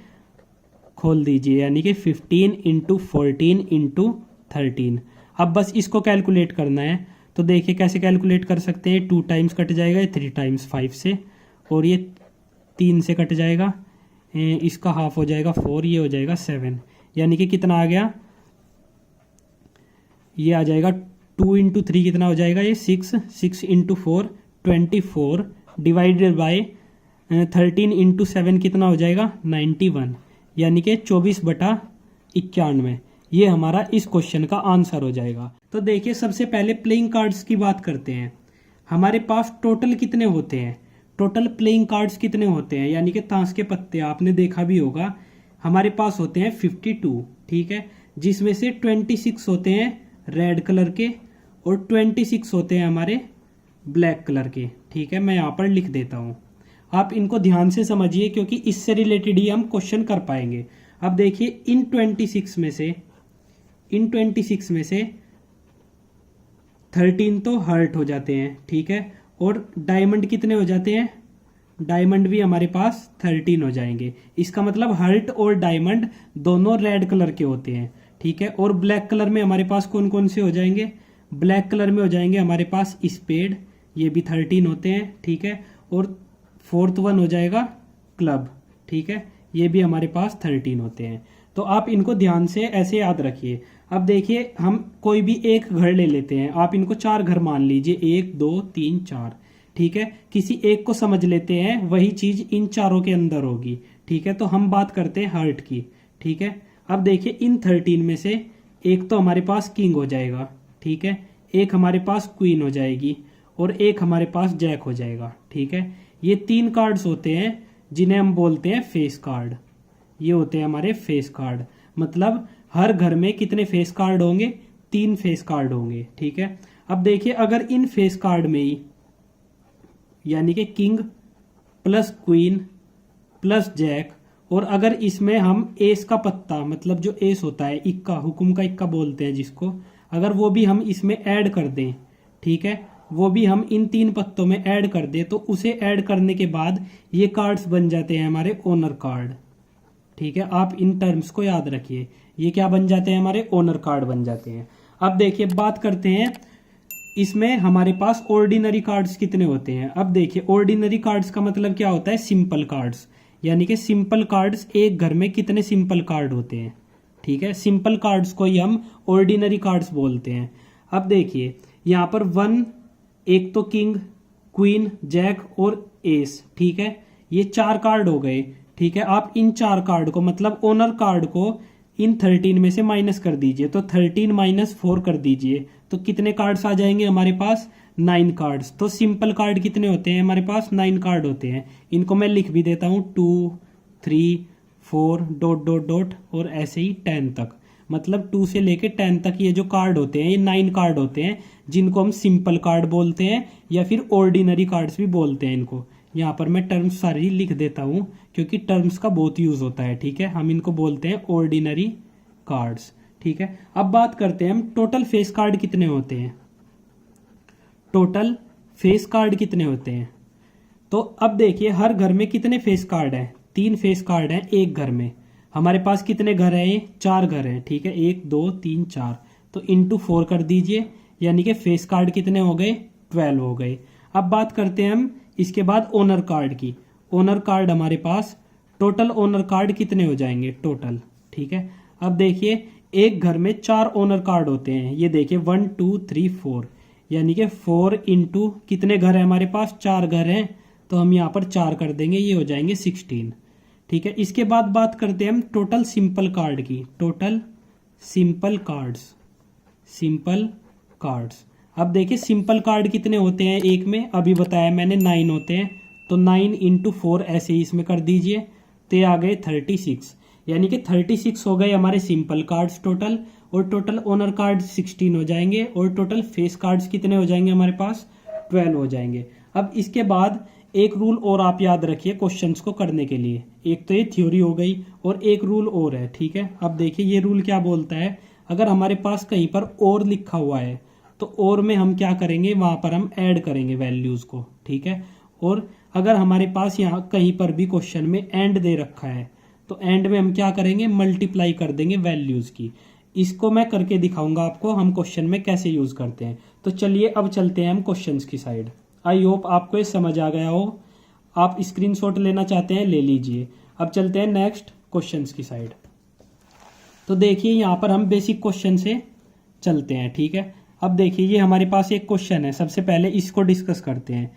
खोल दीजिए, यानी कि 15 × 14 × 13। अब बस इसको कैलकुलेट करना है, तो देखिए कैसे कैलकुलेट कर सकते हैं। 2 टाइम्स कट जाएगा, 3 टाइम्स 5 से, और ये 3 से कट जाएगा, इसका हाफ हो जाएगा 4, ये हो जाएगा 7, यानी कि कितना आ गया, ये आ जाएगा 2 × 3 कितना हो जाएगा, ये 6 × 4 24 डिवाइडेड बाय 13 × 7 कितना हो जाएगा, 91, यानी कि 24/91। ये हमारा इस क्वेश्चन का आंसर हो जाएगा। तो देखिए सबसे पहले प्लेइंग कार्ड्स की बात करते हैं। हमारे पास टोटल कितने होते हैं, टोटल प्लेइंग कार्ड्स कितने होते हैं, यानी कि ताश के पत्ते आपने देखा भी होगा, हमारे पास होते हैं 52, ठीक है, जिसमें से 26 होते हैं रेड कलर के और 26 होते हैं हमारे ब्लैक कलर के, ठीक है। मैं यहाँ पर लिख देता हूँ, आप इनको ध्यान से समझिए क्योंकि इससे रिलेटेड ही हम क्वेश्चन कर पाएंगे। अब देखिए इन 26 में से 13 तो हर्ट हो जाते हैं, ठीक है, और डायमंड कितने हो जाते हैं, डायमंड भी हमारे पास 13 हो जाएंगे। इसका मतलब हर्ट और डायमंड दोनों रेड कलर के होते हैं, ठीक है। और ब्लैक कलर में हमारे पास कौन कौन से हो जाएंगे, ब्लैक कलर में हो जाएंगे हमारे पास स्पेड, ये भी 13 होते हैं, ठीक है। और फोर्थ वन हो जाएगा क्लब, ठीक है, ये भी हमारे पास 13 होते हैं। तो आप इनको ध्यान से ऐसे याद रखिए। अब देखिए हम कोई भी एक घर ले लेते हैं, आप इनको 4 घर मान लीजिए, 1 2 3 4, ठीक है। किसी एक को समझ लेते हैं, वही चीज इन चारों के अंदर होगी, ठीक है। तो हम बात करते हैं हर्ट की, ठीक है। अब देखिए इन 13 में से एक तो हमारे पास किंग हो जाएगा, ठीक है, एक हमारे पास क्वीन हो जाएगी और एक हमारे पास जैक हो जाएगा, ठीक है। ये 3 कार्ड्स होते हैं जिन्हें हम बोलते हैं फेस कार्ड, ये होते हैं हमारे फेस कार्ड। मतलब हर घर में कितने फेस कार्ड होंगे, 3 फेस कार्ड होंगे, ठीक है। अब देखिए अगर इन फेस कार्ड में ही यानी कि king plus queen plus jack, और अगर इसमें हम एस का पत्ता, मतलब जो एस होता है इक्का, हुकुम का इक्का बोलते हैं जिसको, अगर वो भी हम इसमें ऐड कर दें, ठीक है, वो भी हम इन 3 पत्तों में ऐड कर दें, तो उसे ऐड करने के बाद ये कार्ड्स बन जाते हैं हमारे ओनर कार्ड, ठीक है। आप इन टर्म्स को याद रखिए, ये क्या बन जाते हैं, हमारे ओनर कार्ड बन जाते हैं। अब देखिए बात करते हैं इसमें हमारे पास ऑर्डिनरी कार्ड्स कितने होते हैं। अब देखिए ऑर्डिनरी कार्ड्स का मतलब क्या होता है, सिंपल कार्ड्स, यानी कि सिंपल कार्ड्स, एक घर में कितने सिंपल कार्ड होते हैं, ठीक है। सिंपल कार्ड्स को ही हम ऑर्डिनरी कार्ड्स बोलते हैं। अब देखिए यहाँ पर 1, एक तो किंग क्वीन जैक और एस, ठीक है, ये 4 कार्ड हो गए, ठीक है। आप इन 4 कार्ड को, मतलब ओनर कार्ड को इन 13 में से माइनस कर दीजिए, तो 13 माइनस 4 कर दीजिए, तो कितने कार्ड्स आ जाएंगे हमारे पास, 9 कार्ड्स। तो सिंपल कार्ड कितने होते हैं हमारे पास, 9 कार्ड होते हैं। इनको मैं लिख भी देता हूं, 2 3 4 डॉट डॉट डॉट और ऐसे ही 10 तक, मतलब 2 से लेके 10 तक ये जो कार्ड होते हैं ये 9 कार्ड होते हैं, जिनको हम सिंपल कार्ड बोलते हैं या फिर ऑर्डिनरी कार्ड्स भी बोलते हैं इनको। यहाँ पर मैं टर्म्स सारी लिख देता हूं क्योंकि टर्म्स का बहुत यूज होता है, ठीक है। हम इनको बोलते हैं ऑर्डिनरी कार्ड्स, ठीक है। अब बात करते हैं हम टोटल फेस कार्ड कितने होते हैं, टोटल फेस कार्ड कितने होते हैं। तो अब देखिए हर घर में कितने फेस कार्ड हैं, 3 फेस कार्ड हैं एक घर में। हमारे पास कितने घर हैं, ये 4 घर हैं, ठीक है, 1 2 3 4, तो इंटू 4 कर दीजिए, यानी कि फेस कार्ड कितने हो गए, 12 हो गए। अब बात करते हैं हम इसके बाद ओनर कार्ड की। ओनर कार्ड हमारे पास टोटल ओनर कार्ड कितने हो जाएंगे टोटल, ठीक है। अब देखिए एक घर में 4 ओनर कार्ड होते हैं, ये देखिए 1 2 3 4, यानी कि 4 इंटू कितने घर है हमारे पास, 4 घर हैं, तो हम यहाँ पर 4 कर देंगे, ये हो जाएंगे 16, ठीक है। इसके बाद बात करते हैं हम टोटल सिंपल कार्ड की, total simple cards, simple cards. अब देखिए सिंपल कार्ड कितने होते हैं एक में, अभी बताया मैंने 9 होते हैं, तो 9 इंटू 4 ऐसे ही इसमें कर दीजिए, तो आ गए 36, यानी कि 36 हो गए हमारे सिंपल कार्ड्स टोटल, और टोटल ओनर कार्ड 16 हो जाएंगे, और टोटल फेस कार्ड्स कितने हो जाएंगे हमारे पास, 12 हो जाएंगे। अब इसके बाद एक रूल और आप याद रखिए क्वेश्चंस को करने के लिए, एक तो ये थ्योरी हो गई और एक रूल और है, ठीक है। अब देखिए ये रूल क्या बोलता है, अगर हमारे पास कहीं पर और लिखा हुआ है तो और में हम क्या करेंगे, वहां पर हम ऐड करेंगे वैल्यूज को, ठीक है। और अगर हमारे पास यहाँ कहीं पर भी क्वेश्चन में एंड दे रखा है तो एंड में हम क्या करेंगे, मल्टीप्लाई कर देंगे वैल्यूज की। इसको मैं करके दिखाऊंगा आपको हम क्वेश्चन में कैसे यूज करते हैं। तो चलिए अब चलते हैं हम क्वेश्चंस की साइड। आई होप आपको ये समझ आ गया हो, आप स्क्रीनशॉट लेना चाहते हैं ले लीजिए। अब चलते हैं नेक्स्ट क्वेश्चंस की साइड। तो देखिए यहाँ पर हम बेसिक क्वेश्चन से चलते हैं, ठीक है। अब देखिए ये हमारे पास एक क्वेश्चन है, सबसे पहले इसको डिस्कस करते हैं।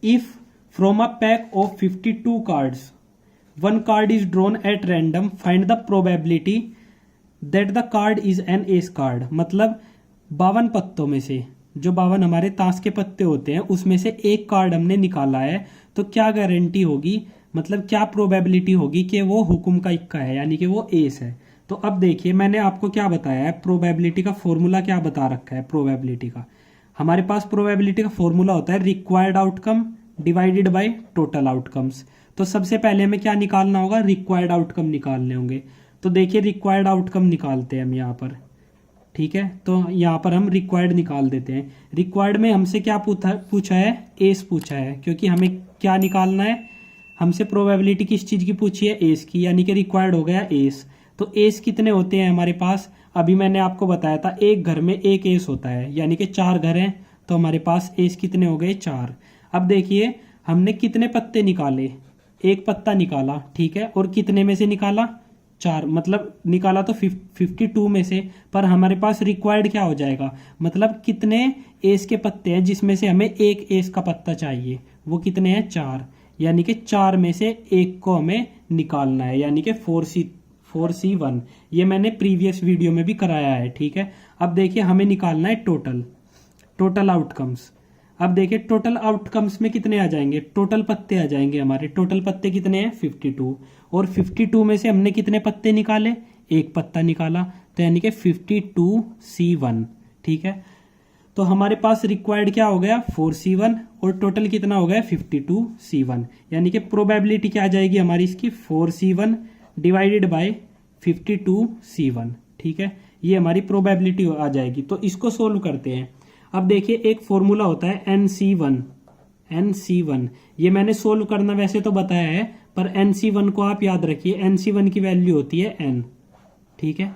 If from a pack of 52 cards 1 card is drawn at random, find the probability that the card is an S card. मतलब 52 पत्तों में से, जो 52 हमारे ताश के पत्ते होते हैं उसमें से एक कार्ड हमने निकाला है, तो क्या गारंटी होगी मतलब क्या प्रोबेबिलिटी होगी कि वो हुक्म का इक्का है, यानी कि वो एस है। तो अब देखिए मैंने आपको क्या बताया है, प्रोबेबिलिटी का फॉर्मूला क्या बता रखा है। प्रोबेबिलिटी का हमारे पास प्रोबेबिलिटी का फॉर्मूला होता है required outcome divided by total outcomes. तो सबसे पहले हमें क्या निकालना होगा, रिक्वायर्ड आउटकम निकालने होंगे। तो देखिए रिक्वायर्ड आउटकम निकालते हैं हम यहाँ पर, ठीक है। तो यहाँ पर हम रिक्वायर्ड निकाल देते हैं। रिक्वायर्ड में हमसे क्या पूछा है, एस पूछा है, क्योंकि हमें क्या निकालना है, हमसे प्रोबेबिलिटी किस चीज़ की पूछी है, एस की, यानी कि रिक्वायर्ड हो गया एस। तो एस कितने होते हैं हमारे पास, अभी मैंने आपको बताया था एक घर में एक एस होता है, यानी कि 4 घर हैं, तो हमारे पास एस कितने हो गए, 4। अब देखिए हमने कितने पत्ते निकाले, एक पत्ता निकाला, ठीक है, और कितने में से निकाला, 4, मतलब निकाला तो 52 में से, पर हमारे पास रिक्वायर्ड क्या हो जाएगा, मतलब कितने एस के पत्ते हैं जिसमें से हमें एक एस का पत्ता चाहिए, वो कितने हैं, 4, यानी कि 4 में से एक को हमें निकालना है, यानी कि 4C1। ये मैंने प्रीवियस वीडियो में भी कराया है, ठीक है। अब देखिए हमें निकालना है टोटल आउटकम्स। अब देखिए टोटल आउटकम्स में कितने आ जाएंगे, टोटल पत्ते आ जाएंगे हमारे, टोटल पत्ते कितने हैं, 52, और 52 में से हमने कितने पत्ते निकाले, एक पत्ता निकाला, तो यानी कि 52C1, ठीक है। तो हमारे पास रिक्वायर्ड क्या हो गया, 4C1, और टोटल कितना हो गया, 52C1, यानी कि प्रोबेबिलिटी क्या आ जाएगी हमारी इसकी, 4C1 डिवाइडेड बाय 52C1, ठीक है। ये हमारी प्रोबेबिलिटी आ जाएगी। तो इसको सोल्व करते हैं। अब देखिए एक फॉर्मूला होता है NC1, ये मैंने सोल्व करना वैसे तो बताया है, पर NC1 को आप याद रखिए, NC1 की वैल्यू होती है n, ठीक है,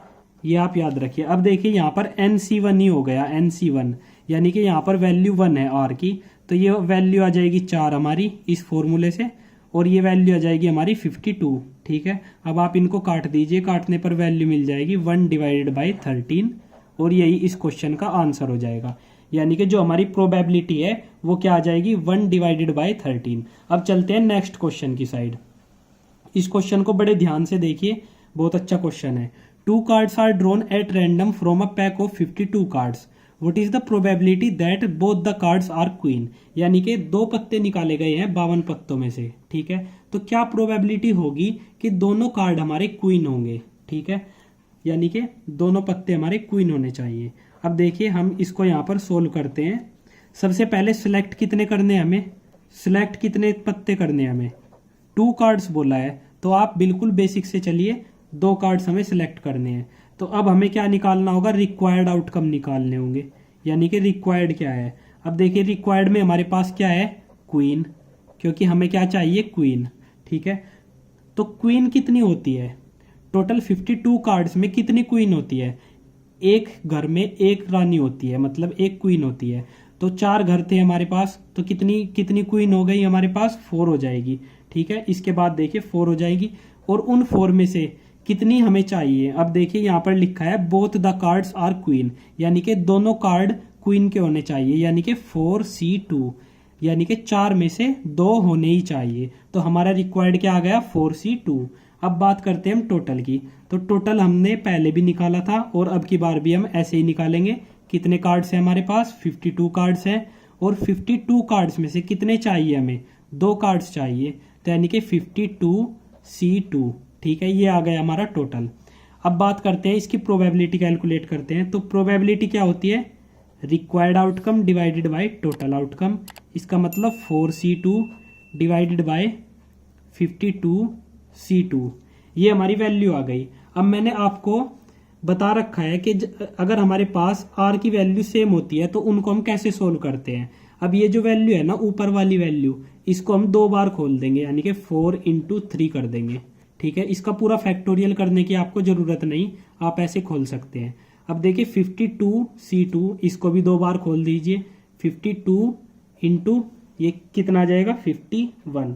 ये आप याद रखिए। अब देखिए यहाँ पर NC1 ही हो गया, NC1, यानी कि यहाँ पर वैल्यू 1 है r की, तो ये वैल्यू आ जाएगी 4 हमारी इस फॉर्मूले से, और ये वैल्यू आ जाएगी हमारी 52, ठीक है। अब आप इनको काट दीजिए, काटने पर वैल्यू मिल जाएगी 1 डिवाइडेड बाई 13, और यही इस क्वेश्चन का आंसर हो जाएगा, यानी कि जो हमारी प्रोबेबिलिटी है वो क्या आ जाएगी, 1 डिवाइडेड बाई 13। अब चलते हैं नेक्स्ट क्वेश्चन की साइड। इस क्वेश्चन को बड़े ध्यान से देखिए, बहुत अच्छा क्वेश्चन है। 2 cards are drawn at random from a pack of 52 cards, what is the probability that both the cards are queen, यानी कि 2 पत्ते निकाले गए हैं 52 पत्तों में से, ठीक है। तो क्या प्रोबेबिलिटी होगी कि दोनों कार्ड हमारे क्वीन होंगे, ठीक है, यानी कि दोनों पत्ते हमारे क्वीन होने चाहिए। अब देखिए हम इसको यहाँ पर सोल्व करते हैं। सबसे पहले सिलेक्ट कितने करने हैं हमें, सिलेक्ट कितने पत्ते करने हैं हमें, 2 कार्ड्स बोला है, तो आप बिल्कुल बेसिक से चलिए, 2 कार्ड्स हमें सिलेक्ट करने हैं। तो अब हमें क्या निकालना होगा, रिक्वायर्ड आउटकम निकालने होंगे, यानी कि रिक्वायर्ड क्या है। अब देखिए रिक्वायर्ड में हमारे पास क्या है, क्वीन, क्योंकि हमें क्या चाहिए, क्वीन, ठीक है। तो क्वीन कितनी होती है, टोटल 52 कार्ड्स में कितनी क्वीन होती है, एक घर में एक रानी होती है, मतलब एक क्वीन होती है। तो 4 घर थे हमारे पास, तो कितनी क्वीन हो गई हमारे पास, 4 हो जाएगी, ठीक है। इसके बाद देखिए 4 हो जाएगी, और उन 4 में से कितनी हमें चाहिए। अब देखिए यहाँ पर लिखा है both the cards are queen, यानी कि दोनों कार्ड क्वीन के होने चाहिए, यानी कि 4C2, यानी कि 4 में से 2 होने ही चाहिए। तो हमारा रिक्वायर्ड क्या आ गया, 4C2। अब बात करते हैं हम टोटल की। तो टोटल हमने पहले भी निकाला था, और अब की बार भी हम ऐसे ही निकालेंगे। कितने कार्ड्स हैं हमारे पास, 52 कार्ड्स हैं, और 52 कार्ड्स में से कितने चाहिए हमें, 2 कार्ड्स चाहिए, तो यानी कि 52C2, ठीक है। ये आ गया हमारा टोटल। अब बात करते हैं इसकी प्रोबेबिलिटी कैलकुलेट करते हैं। तो प्रोबेबिलिटी क्या होती है, required outcome divided by total outcome, इसका मतलब 4C2 डिवाइडेड बाय 52C2, ये हमारी वैल्यू आ गई। अब मैंने आपको बता रखा है कि अगर हमारे पास r की वैल्यू सेम होती है तो उनको हम कैसे सोल्व करते हैं। अब ये जो वैल्यू है ना, ऊपर वाली वैल्यू, इसको हम 2 बार खोल देंगे, यानी कि 4 × 3 कर देंगे, ठीक है। इसका पूरा फैक्टोरियल करने की आपको जरूरत नहीं, आप ऐसे खोल सकते हैं। अब देखिए 52C2, इसको भी 2 बार खोल दीजिए, 52 × ये कितना आ जाएगा, 51।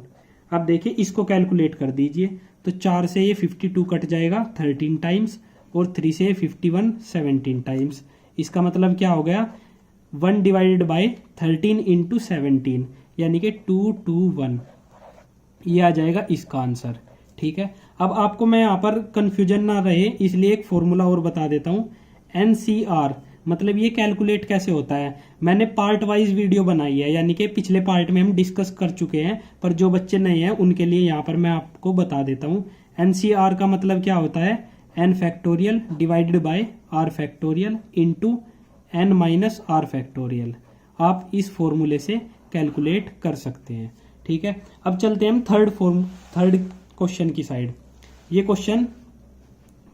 अब देखिए इसको कैलकुलेट कर दीजिए, तो 4 से ये 52 कट जाएगा 13 टाइम्स, और 3 से 51 17 टाइम्स। इसका मतलब क्या हो गया, 1 डिवाइडेड बाय 13 × 17, यानी कि 221, ये आ जाएगा इसका आंसर, ठीक है। अब आपको मैं यहाँ पर कंफ्यूजन ना रहे इसलिए एक फॉर्मूला और बता देता हूँ। NCR मतलब ये कैलकुलेट कैसे होता है, मैंने पार्ट वाइज वीडियो बनाई है, यानी कि पिछले पार्ट में हम डिस्कस कर चुके हैं, पर जो बच्चे नए हैं उनके लिए यहाँ पर मैं आपको बता देता हूँ। NCR का मतलब क्या होता है, n factorial divided by r factorial into n minus r factorial. आप इस फॉर्मूले से कैलकुलेट कर सकते हैं, ठीक है। अब चलते हैं हम थर्ड क्वेश्चन की साइड। ये क्वेश्चन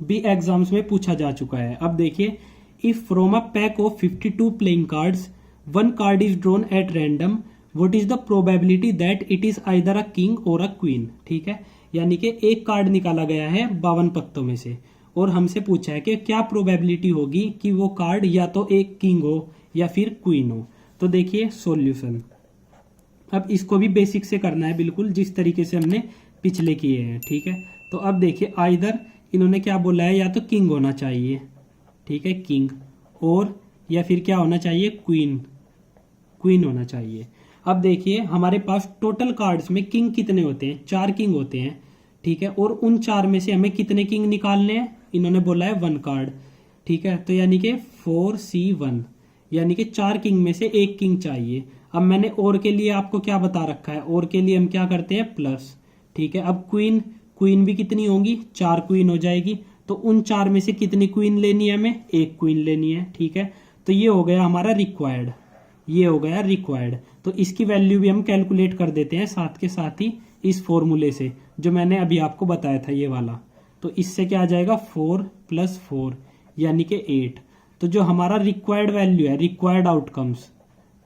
भी एग्जाम्स में पूछा जा चुका है। अब देखिए, if from a pack of 52 playing cards one card is drawn at random, what is the probability that it is either a king और अ क्वीन, ठीक है। यानी कि एक कार्ड निकाला गया है 52 पत्तों में से, और हमसे पूछा है कि क्या प्रोबेबिलिटी होगी कि वो कार्ड या तो एक किंग हो या फिर क्वीन हो। तो देखिए सॉल्यूशन, अब इसको भी बेसिक से करना है, बिल्कुल जिस तरीके से हमने पिछले किए हैं, ठीक है। तो अब देखिए, आइदर इन्होंने क्या बोला है, या तो किंग होना चाहिए, ठीक है, किंग, और या फिर क्या होना चाहिए, क्वीन होना चाहिए। अब देखिए हमारे पास टोटल कार्ड्स में किंग कितने होते हैं, 4 किंग होते हैं, ठीक है। और उन 4 में से हमें कितने किंग निकालने हैं, इन्होंने बोला है 1 कार्ड, ठीक है। तो यानी कि 4C1, यानी कि 4 किंग में से एक किंग चाहिए। अब मैंने और के लिए आपको क्या बता रखा है, और के लिए हम क्या करते हैं, प्लस, ठीक है। अब क्वीन भी कितनी होंगी, 4 क्वीन हो जाएगी। तो उन 4 में से कितनी क्वीन लेनी है, हमें एक क्वीन लेनी है, ठीक है। तो ये हो गया हमारा रिक्वायर्ड, ये हो गया रिक्वायर्ड। तो इसकी वैल्यू भी हम कैलकुलेट कर देते हैं साथ के साथ ही इस फॉर्मूले से जो मैंने अभी आपको बताया था, ये वाला। तो इससे क्या आ जाएगा, 4 + 4 यानी कि 8। तो जो हमारा रिक्वायर्ड वैल्यू है,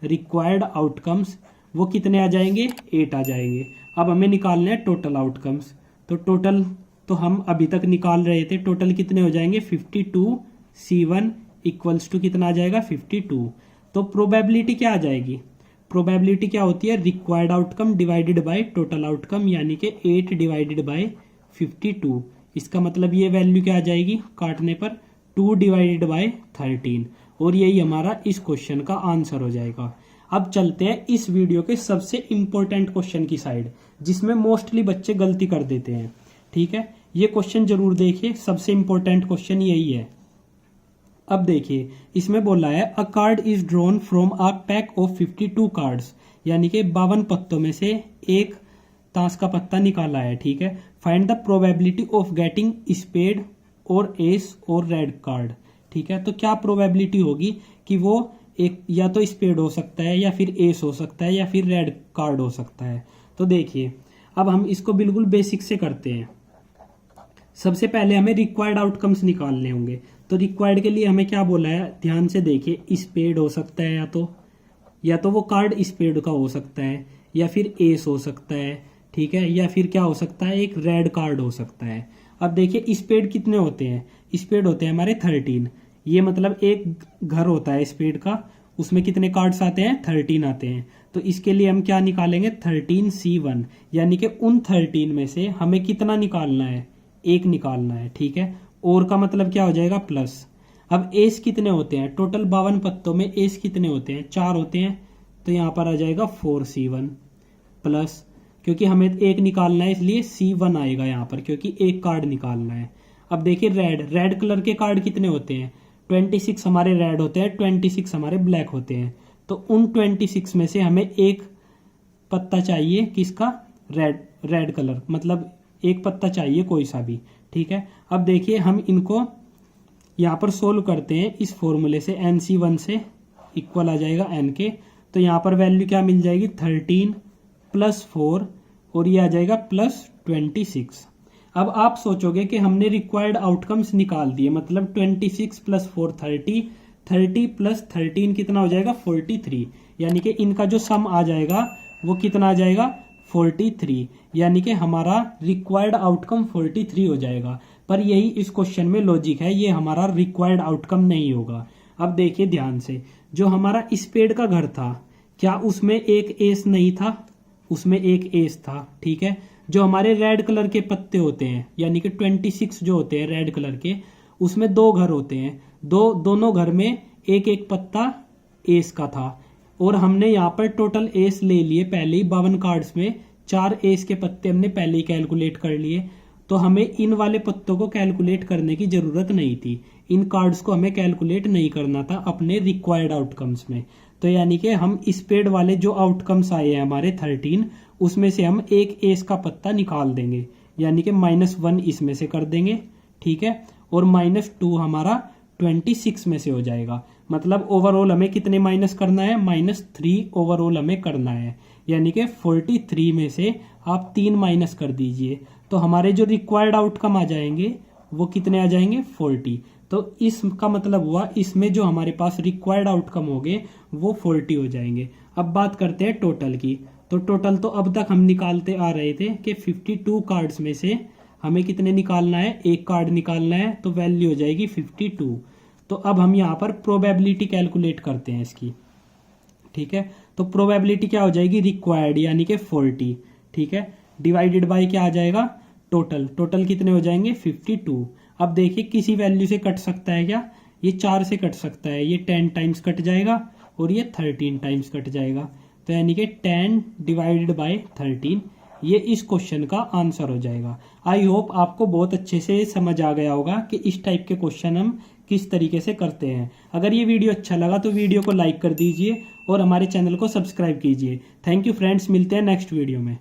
रिक्वायर्ड आउटकम्स वो कितने आ जाएंगे, 8 आ जाएंगे। अब हमें निकालने हैं टोटल आउटकम्स। तो टोटल तो हम अभी तक निकाल रहे थे, टोटल कितने हो जाएंगे, 52C1 इक्वल्स टू कितना आ जाएगा, 52। तो प्रोबेबिलिटी क्या आ जाएगी, प्रोबेबिलिटी क्या होती है, required outcome divided by total outcome, यानी कि 8 डिवाइडेड बाय 52। इसका मतलब ये वैल्यू क्या आ जाएगी, काटने पर 2 डिवाइडेड बाय 13, और यही हमारा इस क्वेश्चन का आंसर हो जाएगा। अब चलते हैं इस वीडियो के सबसे इंपॉर्टेंट क्वेश्चन की साइड, जिसमें मोस्टली बच्चे गलती कर देते हैं, ठीक है। ये क्वेश्चन जरूर देखिए, सबसे इंपॉर्टेंट क्वेश्चन यही है। अब देखिए, इसमें बोला है अ card is drawn from a pack of 52 cards, यानी कि 52 पत्तों में से एक ताश का पत्ता निकाला है, ठीक है। Find the probability of getting spade और एस और रेड कार्ड, ठीक है। तो क्या प्रोबेबिलिटी होगी कि वो एक या तो स्पेड हो सकता है, या फिर एस हो सकता है, या फिर रेड कार्ड हो सकता है। तो देखिए, अब हम इसको बिल्कुल बेसिक से करते हैं। सबसे पहले हमें रिक्वायर्ड आउटकम्स निकालने होंगे। तो रिक्वायर्ड के लिए हमें क्या बोला है, ध्यान से देखिए, स्पेड हो सकता है, या तो वो कार्ड स्पेड का हो सकता है, या फिर एस हो सकता है, ठीक है, या फिर क्या हो सकता है, एक रेड कार्ड हो सकता है। अब देखिए स्पेड कितने होते हैं, स्पेड होते हैं हमारे 13। ये मतलब एक घर होता है स्पेड का, उसमें कितने कार्ड्स आते हैं, 13 आते हैं। तो इसके लिए हम क्या निकालेंगे, 13C1, यानी कि उन 13 में से हमें कितना निकालना है, एक निकालना है, ठीक है। और का मतलब क्या हो जाएगा, प्लस। अब एस कितने होते हैं, टोटल 52 पत्तों में एस कितने होते हैं, 4 होते हैं। तो यहाँ पर आ जाएगा 4C1 प्लस, क्योंकि हमें एक निकालना है इसलिए C1 आएगा यहाँ पर, क्योंकि एक कार्ड निकालना है। अब देखिए रेड कलर के कार्ड कितने होते हैं, 26 हमारे रेड होते हैं, 26 हमारे ब्लैक होते हैं। तो उन 26 में से हमें एक पत्ता चाहिए, किसका, रेड कलर, मतलब एक पत्ता चाहिए कोई सा भी, ठीक है। अब देखिए हम इनको यहाँ पर सोल्व करते हैं इस फॉर्मूले से, NC1 से इक्वल आ जाएगा N के। तो यहाँ पर वैल्यू क्या मिल जाएगी, 13 + 4, और ये आ जाएगा +26। अब आप सोचोगे कि हमने रिक्वायर्ड आउटकम्स निकाल दिए, मतलब 26 + 4 30, 30 + 13 कितना हो जाएगा, 43। यानी कि इनका जो सम आ जाएगा वो कितना आ जाएगा, 43। यानी कि हमारा रिक्वायर्ड आउटकम 43 हो जाएगा। पर यही इस क्वेश्चन में लॉजिक है, ये हमारा रिक्वायर्ड आउटकम नहीं होगा। अब देखिए ध्यान से, जो हमारा स्पेड का घर था, क्या उसमें एक एस नहीं था, उसमें एक एस था, ठीक है। जो हमारे रेड कलर के पत्ते होते हैं, यानी कि 26 जो होते हैं रेड कलर के, उसमें 2 घर होते हैं, दोनों घर में एक एक पत्ता एस का था। और हमने यहाँ पर टोटल एस ले लिए पहले ही, 52 कार्ड्स में 4 एस के पत्ते हमने पहले ही कैलकुलेट कर लिए। तो हमें इन वाले पत्तों को कैलकुलेट करने की जरूरत नहीं थी, इन कार्ड्स को हमें कैलकुलेट नहीं करना था अपने रिक्वायर्ड आउटकम्स में। तो यानी कि हम इस पेड वाले जो आउटकम्स आए हैं हमारे 13, उसमें से हम एक एस का पत्ता निकाल देंगे, यानी कि -1 इसमें से कर देंगे, ठीक है, और -2 हमारा 26 में से हो जाएगा। मतलब ओवरऑल हमें कितने माइनस करना है, -3 ओवरऑल हमें करना है, यानी कि 43 में से आप 3 माइनस कर दीजिए तो हमारे जो रिक्वायर्ड आउटकम आ जाएंगे वो कितने आ जाएंगे, 40। तो इसका मतलब हुआ इसमें जो हमारे पास रिक्वायर्ड आउटकम होंगे वो 40 हो जाएंगे। अब बात करते हैं टोटल की। तो टोटल तो अब तक हम निकालते आ रहे थे कि 52 कार्ड्स में से हमें कितने निकालना है, एक कार्ड निकालना है, तो वैल्यू हो जाएगी 52। तो अब हम यहाँ पर प्रोबेबिलिटी कैलकुलेट करते हैं इसकी, ठीक है। तो प्रोबेबिलिटी क्या हो जाएगी, रिक्वायर्ड यानी कि 40, ठीक है, डिवाइडेड बाय क्या आ जाएगा, टोटल। टोटल कितने हो जाएंगे, 52। अब देखिए किसी वैल्यू से कट सकता है क्या, ये 4 से कट सकता है, ये 10 टाइम्स कट जाएगा और ये 13 टाइम्स कट जाएगा। तो यानी कि 10 डिवाइडेड बाय 13 ये इस क्वेश्चन का आंसर हो जाएगा। आई होप आपको बहुत अच्छे से समझ आ गया होगा कि इस टाइप के क्वेश्चन हम किस तरीके से करते हैं। अगर ये वीडियो अच्छा लगा तो वीडियो को लाइक कर दीजिए और हमारे चैनल को सब्सक्राइब कीजिए। थैंक यू फ्रेंड्स, मिलते हैं नेक्स्ट वीडियो में।